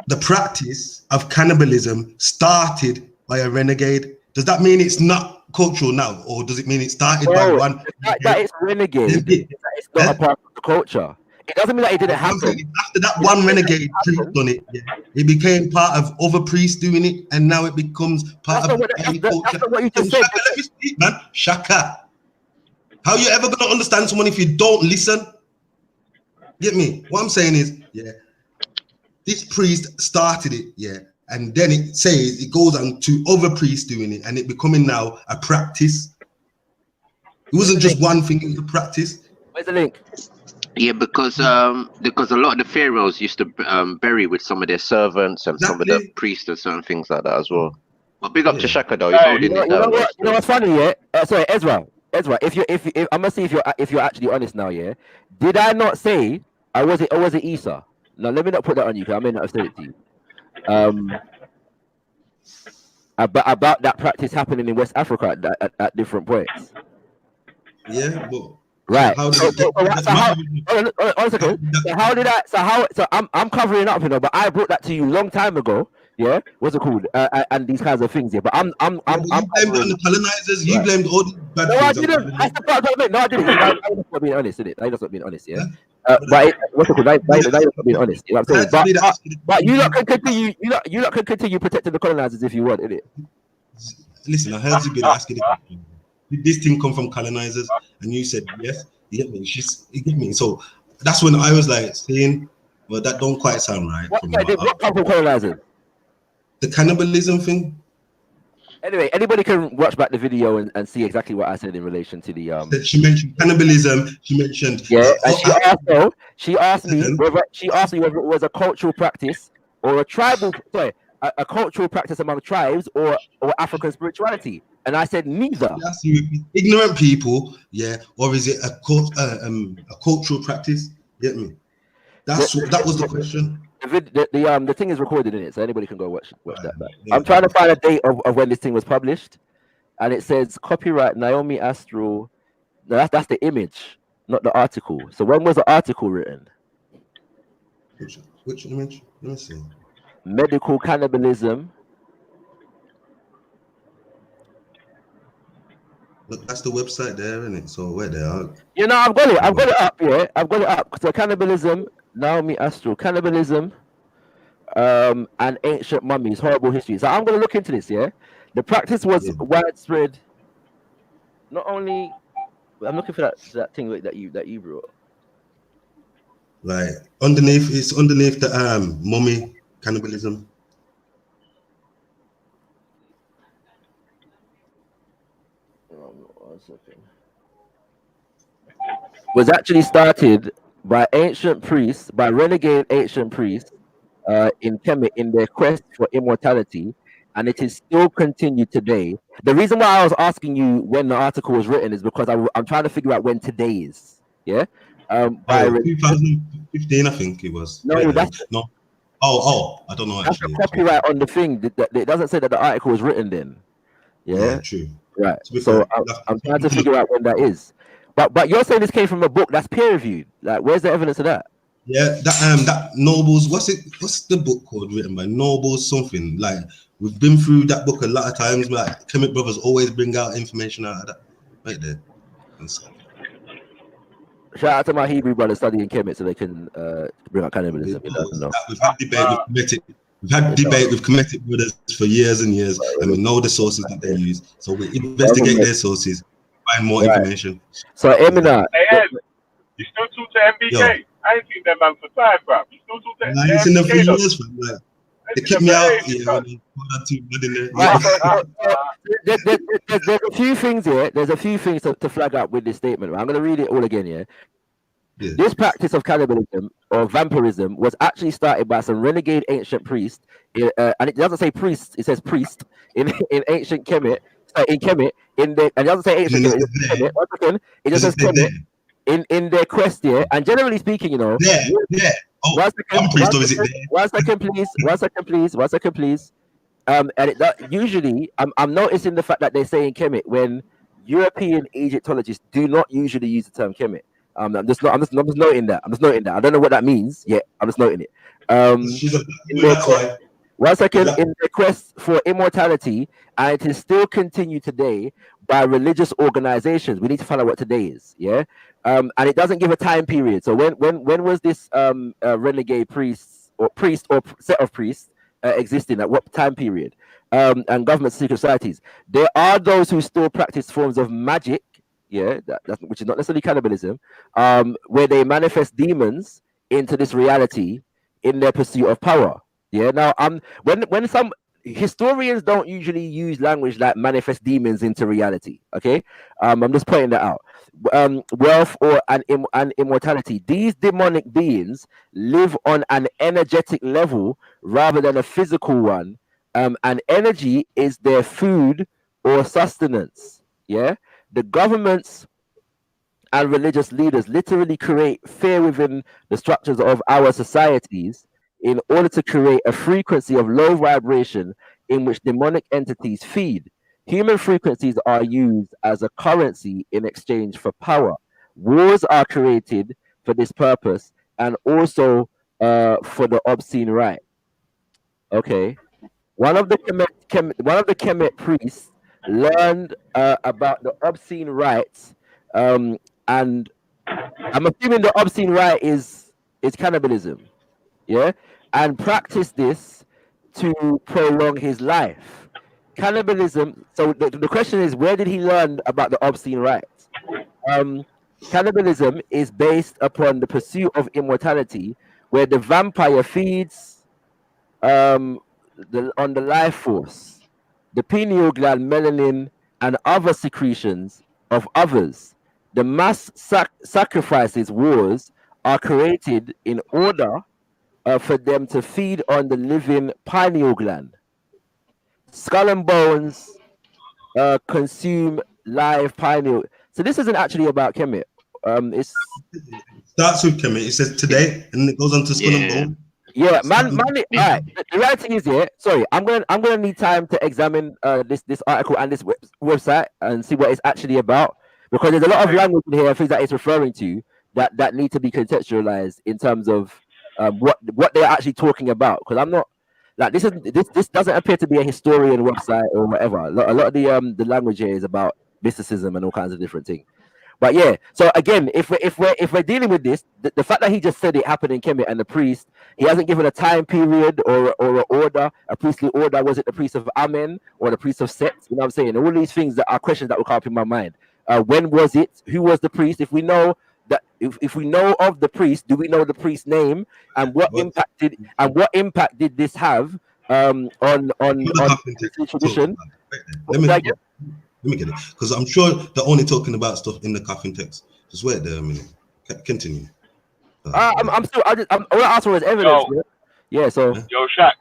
Speaker 1: The practice of cannibalism started by a renegade. Does that mean it's not cultural now, or does it mean it started by one?
Speaker 3: That is renegade. It's not a part of the culture. It doesn't mean that it didn't happen.
Speaker 1: After that one renegade priest done it, it became part of other priests doing it, and now it becomes part of any culture.
Speaker 3: That's not what you just said.
Speaker 1: Shaka, let me speak, man. Shaka. How you ever gonna understand someone if you don't listen? Get me? What I'm saying is, this priest started it, and then it says it goes on to other priests doing it, and it becoming now a practice. It wasn't just one thing; it was a practice.
Speaker 3: Where's the link?
Speaker 6: Yeah, because a lot of the pharaohs used to bury with some of their servants and some of the priests and certain things like that as well. But big up to Shaka though.
Speaker 3: You know what's funny? Sorry, Ezra. If I'm gonna see if you're actually honest now. Did I not say or was it Isa? No, let me not put that on you because I may not have said it to you. About that practice happening in West Africa at different points.
Speaker 1: Yeah, but
Speaker 3: right. So I'm covering up, but I brought that to you long time ago. Yeah, what's it called? And these kinds of things. Yeah, but I'm
Speaker 1: blamed on the colonizers. You blamed all the bad things.
Speaker 3: I didn't. That's the part I meant. No, I didn't. I'm not being honest, isn't it? I'm just not being honest. Yeah. But what's it called? Now you're not being honest. You know what I'm saying? But you lot can continue. You lot can continue protecting the colonizers if you want, innit?
Speaker 1: Listen, I heard you been asking the question. Did this thing come from colonizers? And you said yes. You get me? You get me? So that's when I was like saying, well, that don't quite sound right.
Speaker 3: What come from colonizers?
Speaker 1: The cannibalism thing.
Speaker 3: Anyway, anybody can watch back the video and see exactly what I said in relation to the
Speaker 1: She mentioned cannibalism. She mentioned
Speaker 3: and she asked me whether it was a cultural practice or a cultural practice among tribes or African spirituality, and I said neither.
Speaker 1: Ignorant people, or is it a cultural practice? Get me? That was the question.
Speaker 3: The thing is recorded in it, so anybody can go watch that back. I'm trying to find a date of when this thing was published, and it says copyright Naomi Astral. No, that's the image, not the article. So when was the article written?
Speaker 1: Which image? Let me see.
Speaker 3: Medical cannibalism.
Speaker 1: Look, that's the website there, isn't it? So where they are?
Speaker 3: I've got it. I've got it up. Yeah, I've got it up. So cannibalism. Naomi Astral, cannibalism, and ancient mummies, horrible history. So I'm going to look into this. The practice was widespread. Not only, I'm looking for that thing that you brought.
Speaker 1: Like underneath the mummy cannibalism.
Speaker 3: One second. Was actually started by renegade ancient priests in Kemet in their quest for immortality, and it is still continued today. The reason why I was asking you when the article was written is because I'm trying to figure out when today is. Yeah.
Speaker 1: 2015, I think it was.
Speaker 3: No, no.
Speaker 1: Oh, I don't know.
Speaker 3: That's the copyright on the thing. It doesn't say that the article was written then. Yeah,
Speaker 1: true.
Speaker 3: Right. So I'm trying to figure out when that is. But you're saying this came from a book that's peer reviewed. Like, where's the evidence of that?
Speaker 1: Yeah, that Nobles. What's the book called written by Nobles something? Like, we've been through that book a lot of times. Like, Kemet brothers always bring out information out of that right there.
Speaker 3: Shout out to my Hebrew brothers studying Kemet so they can bring out cannibalism.
Speaker 1: We've had debate with Kemetic brothers for years and years, and we know the sources that they use. So we investigate their sources, find more information.
Speaker 3: So Emina,
Speaker 7: hey, Ed, you still tuned to MBK? I ain't seen that man for time, bro. You still talk that?
Speaker 1: I ain't seen them for years, fam. Like, they kicked me out. Yeah,
Speaker 3: there's a few things here. There's a few things to flag up with this statement. Right? I'm going to read it all again. Yeah. This practice of cannibalism or vampirism was actually started by some renegade ancient priest, and it doesn't say priest; it says priest in ancient Kemet. In Kemet, and it doesn't say ancient Kemet. It just says Kemet in their quest here. And generally speaking, you know, Oh, one second, please. And usually, I'm noticing the fact that they're saying Kemet when European Egyptologists do not usually use the term Kemet. I'm just noting that. I don't know what that means yet. I'm just noting it. One second, in their quest for immortality, and it is still continued today by religious organizations. We need to find out what today is, yeah. And it doesn't give a time period. So when was this renegade priest or set of priests existing? At what time period? And government secret societies. There are those who still practice forms of magic. Yeah, which is not necessarily cannibalism, where they manifest demons into this reality in their pursuit of power. Yeah, now when some historians don't usually use language like manifest demons into reality. Okay, I'm just pointing that out. Wealth and immortality. These demonic beings live on an energetic level rather than a physical one, and energy is their food or sustenance. Yeah. The governments and religious leaders literally create fear within the structures of our societies in order to create a frequency of low vibration in which demonic entities feed. Human frequencies are used as a currency in exchange for power. Wars are created for this purpose and also for the obscene rite. Okay. One of the Kemet priests learned about the obscene rites, and I'm assuming the obscene rite is cannibalism, yeah, and practiced this to prolong his life. Cannibalism. So the question is, where did he learn about the obscene rites? Cannibalism is based upon the pursuit of immortality, where the vampire feeds on the life force, the pineal gland, melanin, and other secretions of others. The mass sacrifices wars are created in order for them to feed on the living pineal gland. Skull and bones consume live pineal. So this isn't actually about Kemet. It
Speaker 1: starts with Kemet. It says today, and it goes on to skull and bone.
Speaker 3: Yeah, man. All right. The reality is, sorry, I'm gonna need time to examine this article and this website and see what it's actually about, because there's a lot of language in here, things that it's referring to that need to be contextualized in terms of what they're actually talking about. Because I'm not like this doesn't appear to be a historian website or whatever. A lot of the language here is about mysticism and all kinds of different things. But yeah, so again, if we're dealing with this, the fact that he just said it happened in Kemet and the priest, he hasn't given a time period or an order, a priestly order. Was it the priest of Amen or the priest of Set? You know what I'm saying? All these things that are questions that will come up in my mind. When was it? Who was the priest? If we know that, if we know of the priest, do we know the priest's name and what impact did this have on the tradition?
Speaker 1: Let me get it, because I'm sure they're only talking about stuff in the coffin text. Just wait there a minute. Continue.
Speaker 3: I'm still. I want to ask for his evidence. Yeah. So.
Speaker 7: Yo, Shaq.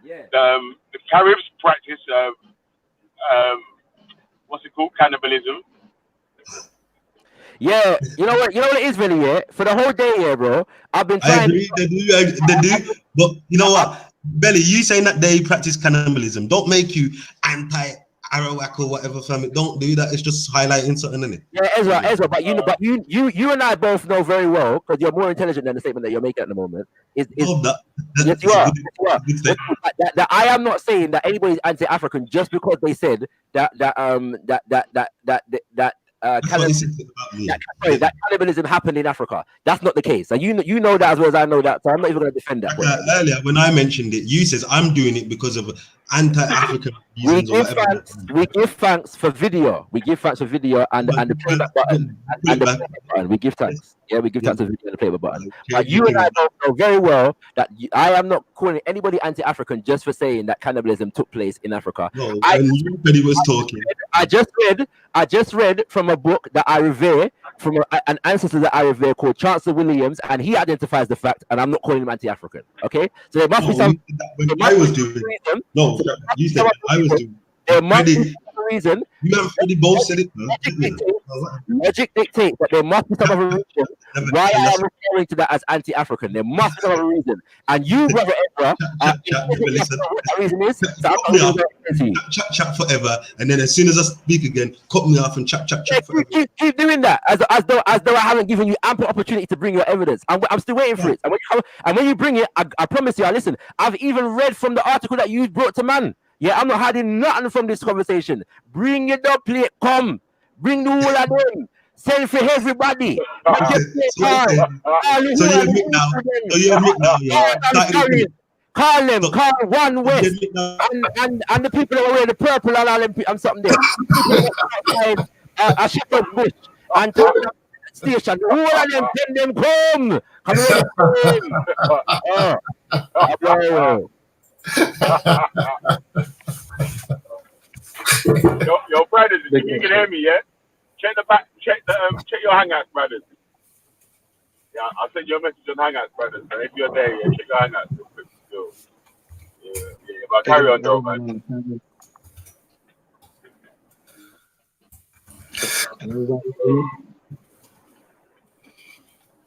Speaker 3: Yeah.
Speaker 7: The Caribs practice. What's it called? Cannibalism.
Speaker 3: Yeah. You know what it is really. Yeah. For the whole day, bro. I've been trying.
Speaker 1: I agree. They do. But you know what, Belly? You saying that they practice cannibalism don't make you anti Arawak or whatever, family. Don't do that. It's just highlighting something, isn't it?
Speaker 3: Yeah, Ezra. But you and I both know very well, because you're more intelligent than the statement that you're making at the moment. Yes, you are. That I am not saying that anybody's anti-African just because they said that that cannibalism happened in Africa. That's not the case. And you know that as well as I know that. So I'm not even going to defend that.
Speaker 1: Earlier, when I mentioned it, you says I'm doing it because of anti-African reasons or whatever.
Speaker 3: We give thanks for video. We give thanks for video and the playback button and the playback button. We give thanks. Yeah, we give thanks for video and the playback button. But you and I don't know very well that I am not calling anybody anti-African just for saying that cannibalism took place in Africa.
Speaker 1: No, Freddy was talking.
Speaker 3: I just read from a book that I revere, from an ancestor that I revere called Chancellor Williams, and he identifies the fact, and I'm not calling him anti-African. Okay, so there must be some.
Speaker 1: I was doing. No, you said I was doing.
Speaker 3: There must be some reason.
Speaker 1: You and Freddy both said it.
Speaker 3: Logic dictates that there must be some other reason why I am referring to that as anti-African. There must be some other reason. And you, brother Ezra, what reason is?
Speaker 1: Chat forever, and then as soon as I speak again, cut me off and chat forever.
Speaker 3: Keep doing that as though I haven't given you ample opportunity to bring your evidence. I'm still waiting for it. And when you bring it, I promise you, listen. I've even read from the article that you brought to man. Yeah, I'm not hiding nothing from this conversation. Bring your dub plate, come. Bring the whole of them. Send for everybody.
Speaker 1: So you admit now. Yeah.
Speaker 3: Call them. Call One West. And the people that wear the purple and all them. I'm something there. A shepherd bush. And tell them station. The whole of them. Send them come. Come
Speaker 7: Yo, brothers, if you can hear me, yeah? Check your Hangouts, brothers. Yeah, I'll send you a message on Hangouts, brothers. And if you're there, yeah, check your Hangouts. Yeah, but carry on, though, man.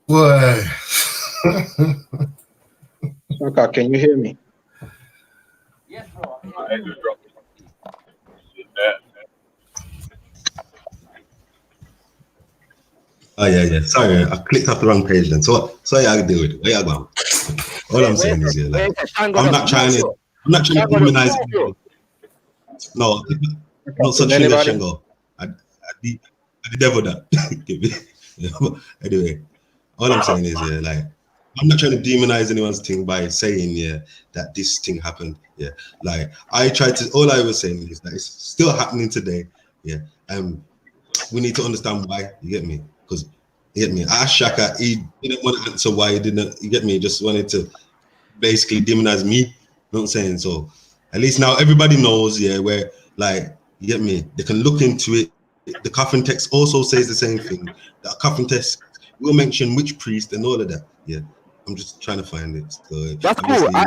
Speaker 8: Boy.
Speaker 9: Shaka, can you hear me?
Speaker 3: Yes, bro.
Speaker 1: Oh yeah. Sorry, I clicked off the wrong page then. So yeah, I deal with it. Where you going? All I'm saying is, yeah, like, I'm not trying to demonize people. No, not such thing as Shango. I the devil that. Anyway, all I'm saying is, yeah, like, I'm not trying to demonize anyone's thing by saying, yeah, that this thing happened. Yeah, like all I was saying is that it's still happening today. Yeah, we need to understand why. You get me? Because you get me. I asked Shaka, he didn't want to answer why he didn't. You get me? He just wanted to basically demonize me. You know what I'm saying? So at least now everybody knows, yeah, where, like, you get me? They can look into it. The coffin text also says the same thing. The coffin text will mention which priest and all of that. Yeah. I'm just trying to find it. So
Speaker 3: that's cool. I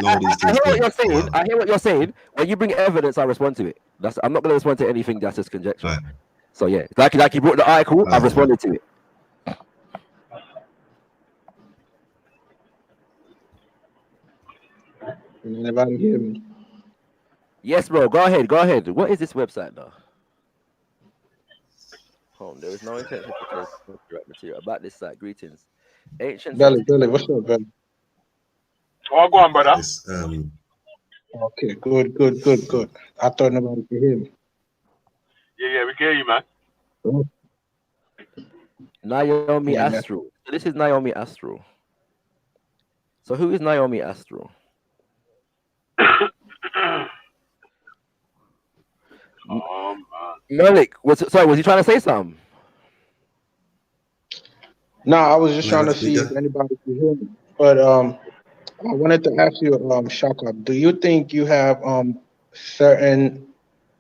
Speaker 3: hear what you're saying. I hear what you're saying. When you bring evidence, I respond to it. I'm not going to respond to anything that's just conjecture. Right. So yeah, like you brought the article, I've responded to it.
Speaker 9: Can anybody hear me?
Speaker 3: Yes, bro. Go ahead. What is this website now? There is no intention to post copyright material about this site. Greetings. Ancient.
Speaker 9: Belly, what's up, Belly?
Speaker 7: Oh, go on, brother.
Speaker 9: Okay, good. I thought nobody could hear me.
Speaker 7: Yeah, we can hear you, man.
Speaker 9: Oh.
Speaker 3: Naomi Astro. So this is Naomi Astro. So who is Naomi Astro? Malik, was he trying to say something?
Speaker 9: No, I was just trying to see if anybody could hear me. But I wanted to ask you, Shaka, do you think you have certain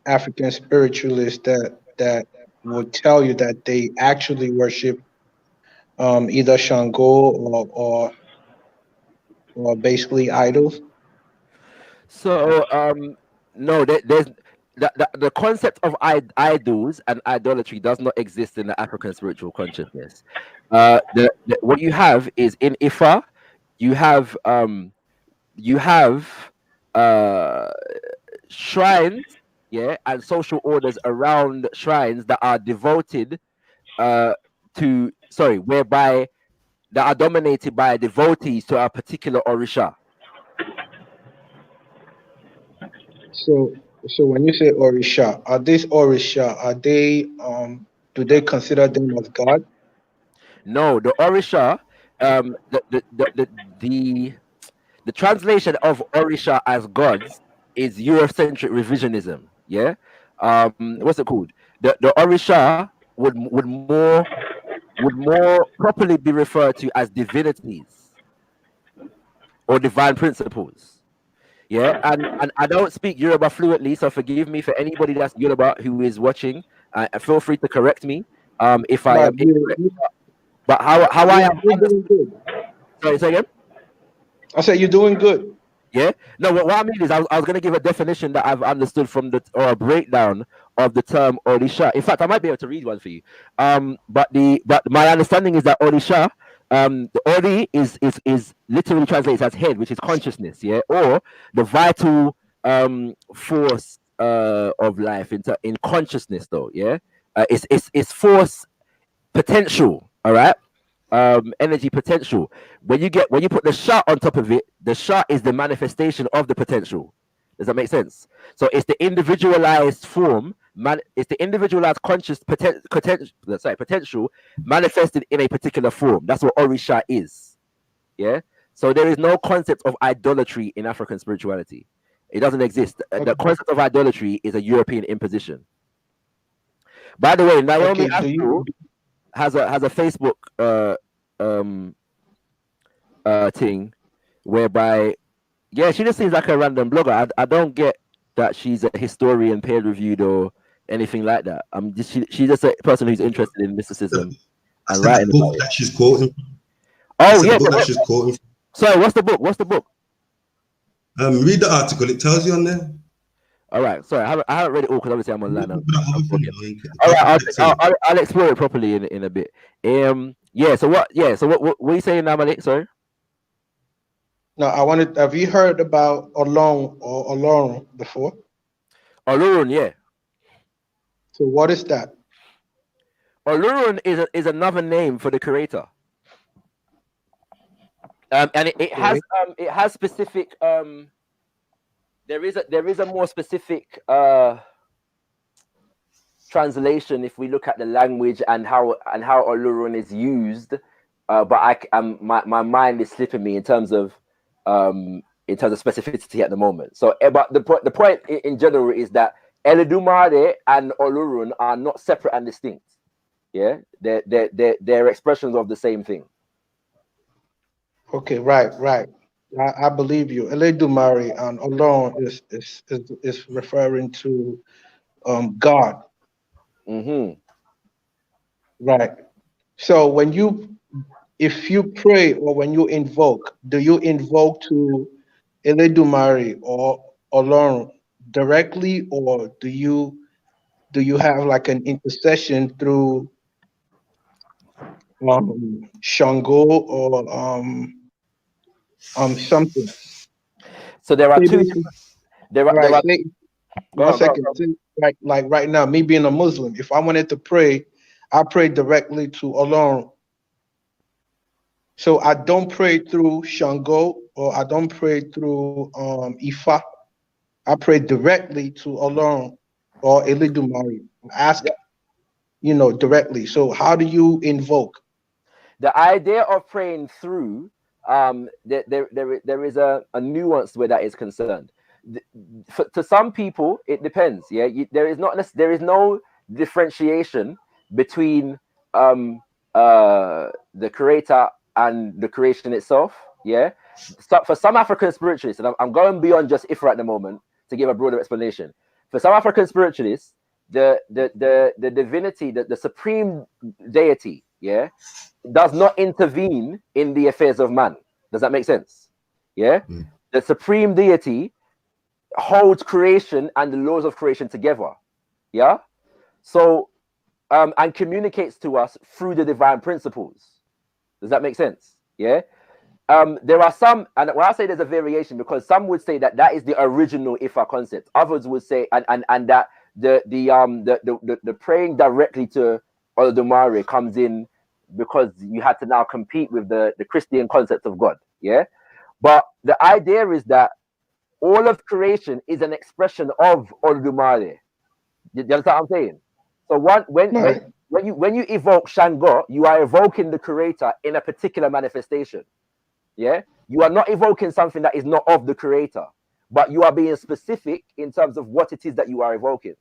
Speaker 9: African spiritualists that will tell you that they actually worship either Shango or basically idols? So
Speaker 3: no, there's the concept of idols and idolatry does not exist in the African spiritual consciousness. What you have is in Ifa, you have shrines, yeah, and social orders around shrines that are devoted whereby that are dominated by devotees to a particular orisha.
Speaker 9: So when you say orisha, are they do they consider them as God?
Speaker 3: No, the Orisha, the translation of Orisha as gods is Eurocentric revisionism. Yeah. What's it called? The Orisha would more properly be referred to as divinities or divine principles. Yeah, and I don't speak Yoruba fluently, so forgive me for anybody that's Yoruba who is watching. Feel free to correct me if I am incorrect. But how I am understood. Sorry, say again?
Speaker 9: I said you're doing good.
Speaker 3: Yeah. No, what I mean is I was going to give a definition that I've understood from or a breakdown of the term Orisha. In fact, I might be able to read one for you. But my understanding is that Orisha, the Ori is literally translates as head, which is consciousness, yeah, or the vital force of life in consciousness, though, yeah. It's force potential, all right. Energy potential. When you put the Sha on top of it, the Sha is the manifestation of the potential. Does that make sense? So it's the individualized form, it's the individualized conscious potential manifested in a particular form. That's what Orisha is. Yeah. So there is no concept of idolatry in African spirituality. It doesn't exist. Okay. The concept of idolatry is a European imposition. By the way, Naomi has a Facebook thing whereby, yeah, she just seems like a random blogger. I don't get that she's a historian, peer reviewed, or anything like that. She's just a person who's interested in mysticism and writing
Speaker 1: the book that she's quoting.
Speaker 3: Oh yeah, the book that she's quoting. Sorry, what's the book?
Speaker 1: Read the article. It tells you on there.
Speaker 3: All right, sorry, I haven't read it all because obviously I'm online. All right, I'll explore it properly in a bit. Yeah. So what are you saying now, Malik? Sorry.
Speaker 9: No, have you heard about Olorun before?
Speaker 3: Olorun, yeah.
Speaker 9: So what is that?
Speaker 3: Olorun is another name for the creator. And it has specific there is a more specific translation if we look at the language and how Olorun is used, but my mind is slipping me in terms of specificity at the moment. So, but the point in general is that Eledumare and Olorun are not separate and distinct. Yeah, they're expressions of the same thing.
Speaker 9: Okay, right. I believe you. Eledumare and Olorun is referring to God.
Speaker 3: Mm-hmm.
Speaker 9: Right. So if you pray or when you invoke, do you invoke to Eledumare or Olorun directly, or do you have like an intercession through Shango or something?
Speaker 3: So there are two.
Speaker 9: One second. Like right now, me being a Muslim, if I wanted to pray, I pray directly to Olorun. So I don't pray through Shango or I don't pray through Ifa. I pray directly to Olorun or Eledumare. Ask, directly. So how do you invoke?
Speaker 3: The idea of praying through, there is a nuance where that is concerned. To some people, it depends. Yeah, there is no differentiation between the creator and the creation itself. Yeah, so for some African spiritualists, and I'm going beyond just Ifa at the moment to give a broader explanation. For some African spiritualists, the divinity, the supreme deity, yeah, does not intervene in the affairs of man. Does that make sense? Yeah, the supreme deity holds creation and the laws of creation together. Yeah, so and communicates to us through the divine principles. Does that make sense? Yeah. There are some, and when I say there's a variation, because some would say that is the original Ifa concept. Others would say, and that the praying directly to Olodumare comes in because you had to now compete with the Christian concept of God. Yeah. But the idea is that all of creation is an expression of Olodumare. You understand what I'm saying? So when you evoke Shango, you are evoking the creator in a particular manifestation. Yeah, you are not evoking something that is not of the creator, but you are being specific in terms of what it is that you are evoking.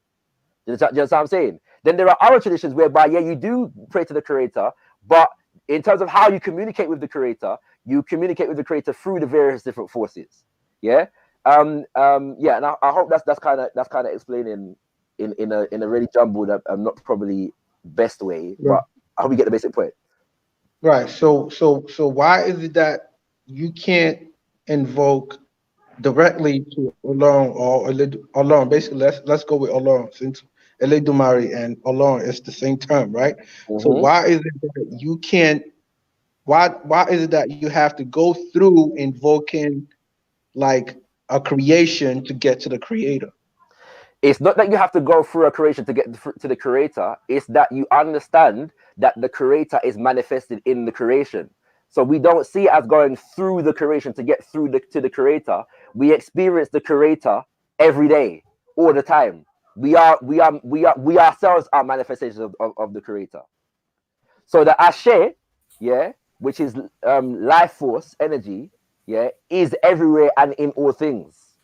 Speaker 3: Do you understand what I'm saying? Then there are other traditions whereby, yeah, you do pray to the creator, but in terms of how you communicate with the creator, you communicate with the creator through the various different forces. Yeah. Yeah, and I hope that's kind of explaining in a really jumbled, not probably best way, but I hope you get the basic point.
Speaker 9: Right. So why is it that you can't invoke directly to Olorun or Olorun? Basically, let's go with Olorun, since Eledumare and Olorun is the same term, right? So why is it that you can't? Why is it that you have to go through invoking like a creation to get to the creator?
Speaker 3: It's not that you have to go through a creation to get to the creator. It's that you understand that the creator is manifested in the creation. So we don't see it as going through the creation to get through to the creator. We experience the creator every day, all the time. We ourselves are manifestations of the creator. So the Ashe, yeah, which is life force, energy, yeah, is everywhere and in all things.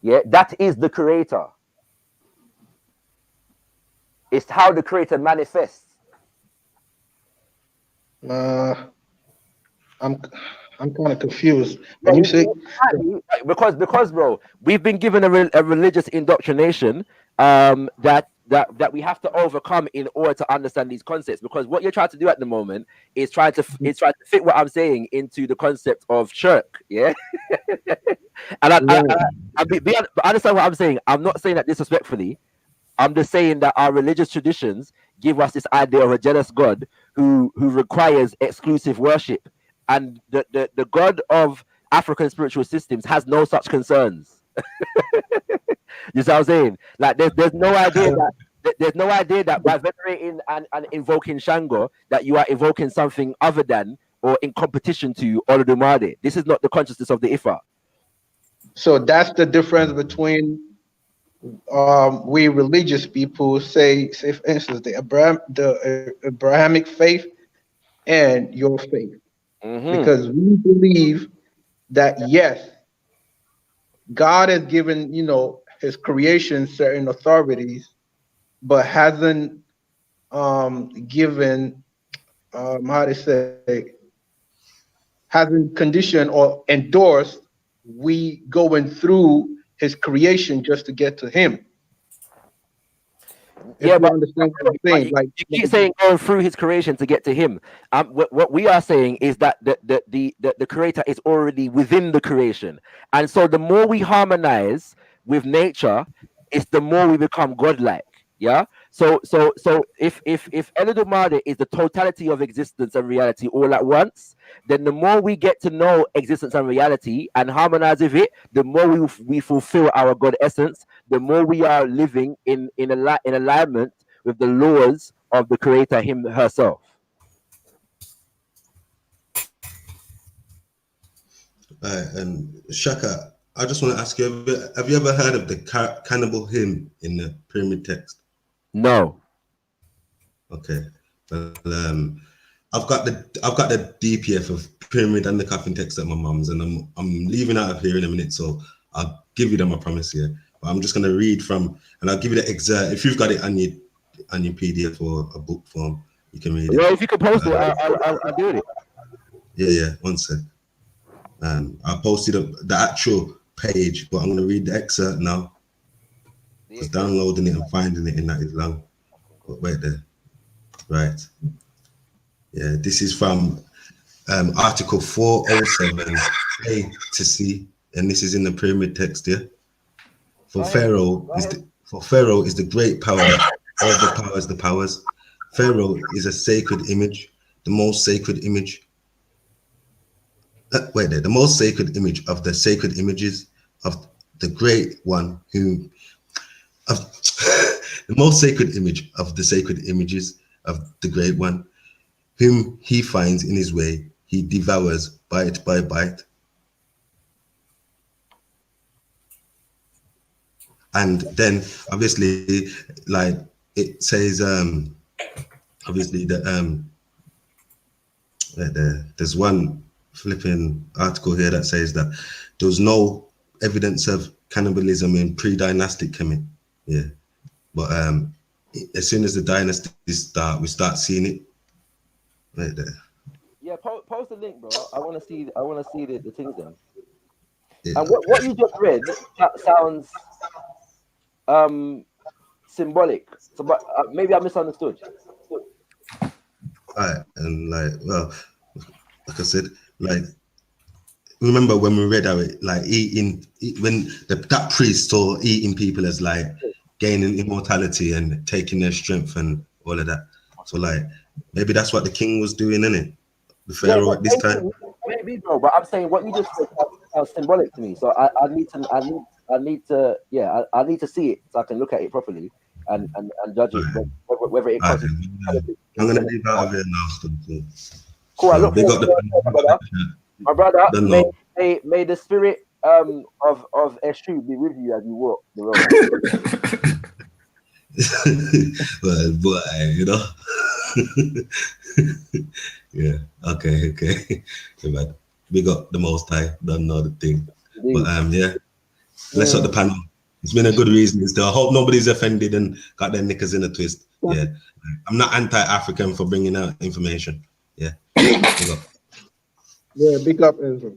Speaker 3: Yeah, that is the creator. It's how the creator manifests.
Speaker 9: I'm kind of confused. When you say
Speaker 3: because bro, we've been given a religious indoctrination that we have to overcome in order to understand these concepts. Because what you're trying to do at the moment is trying to fit what I'm saying into the concept of shirk. Yeah. And I understand what I'm saying. I'm not saying that disrespectfully. I'm just saying that our religious traditions give us this idea of a jealous God who requires exclusive worship, and the God of African spiritual systems has no such concerns. You see what I'm saying? Like there's no idea that by venerating and invoking Shango that you are evoking something other than or in competition to Olodumare. This is not the consciousness of the Ifa.
Speaker 9: So that's the difference between we religious people say for instance the Abrahamic faith and your faith, because we believe that yes, God has given his creation certain authorities, but hasn't given how to say, hasn't conditioned or endorsed we going through his creation just to get to him.
Speaker 3: Yeah, but understand what I'm saying. Like you keep saying going through his creation to get to him. What we are saying is that the creator is already within the creation, and so the more we harmonize with nature, it's the more we become godlike. Yeah. So if Eledumare is the totality of existence and reality all at once, then the more we get to know existence and reality and harmonize with it, the more we fulfill our God essence, the more we are living in alignment with the laws of the creator herself.
Speaker 1: And Shaka, I just want to ask you, have you ever heard of the cannibal hymn in the pyramid text?
Speaker 3: No.
Speaker 1: Okay. Well, I've got the DPF of pyramid and the coffin text at my mum's, and I'm leaving out of here in a minute, so I'll give you them, I promise you. But I'm just gonna read from, and I'll give you the excerpt. If you've got it on your PDF or a book form, you can read it.
Speaker 3: Well, if you can post it, I'll do it.
Speaker 1: Yeah, one sec. I posted the actual page, but I'm gonna read the excerpt now. Because downloading it and finding it in that is long. But wait there. Right. Yeah, this is from Article 407 A to C, and this is in the pyramid text here. For Pharaoh is the great power that overpowers the powers. Pharaoh is a sacred image, the most sacred image. The most sacred image of the sacred images of the great one who. The most sacred image of the sacred images of the great one, whom he finds in his way, he devours bite by bite. And then obviously, like it says, obviously there's one flipping article here that says that there was no evidence of cannibalism in pre-dynastic Kemet. Yeah, but as soon as the dynasties start, we start seeing it right there.
Speaker 3: Yeah, post the link, bro. I want to see the things there.
Speaker 1: Yeah.
Speaker 3: And what you just read that sounds symbolic. So, but maybe I misunderstood.
Speaker 1: Alright, and like I said, like remember when we read how it like when that priest saw eating people as like gaining immortality and taking their strength and all of that. So like maybe that's what the king was doing, innit? The pharaoh at this time.
Speaker 3: Maybe, bro. But I'm saying what you just said sounds symbolic to me. So I need to see it so I can look at it properly and judge it whether it crosses.
Speaker 1: I'm gonna leave out of here now.
Speaker 3: Cool.
Speaker 1: So
Speaker 3: I look forward to my brother. May the spirit of Eshu be with you as you walk the road.
Speaker 1: Well, boy, you know. Yeah. Okay. But big up the Most High. Don't know the thing. But yeah. Let's up the panel. It's been a good reason. I hope nobody's offended and got their knickers in a twist. Yeah. I'm not anti-African for bringing out information. Yeah. Big up.
Speaker 9: Yeah, big up, Ezra.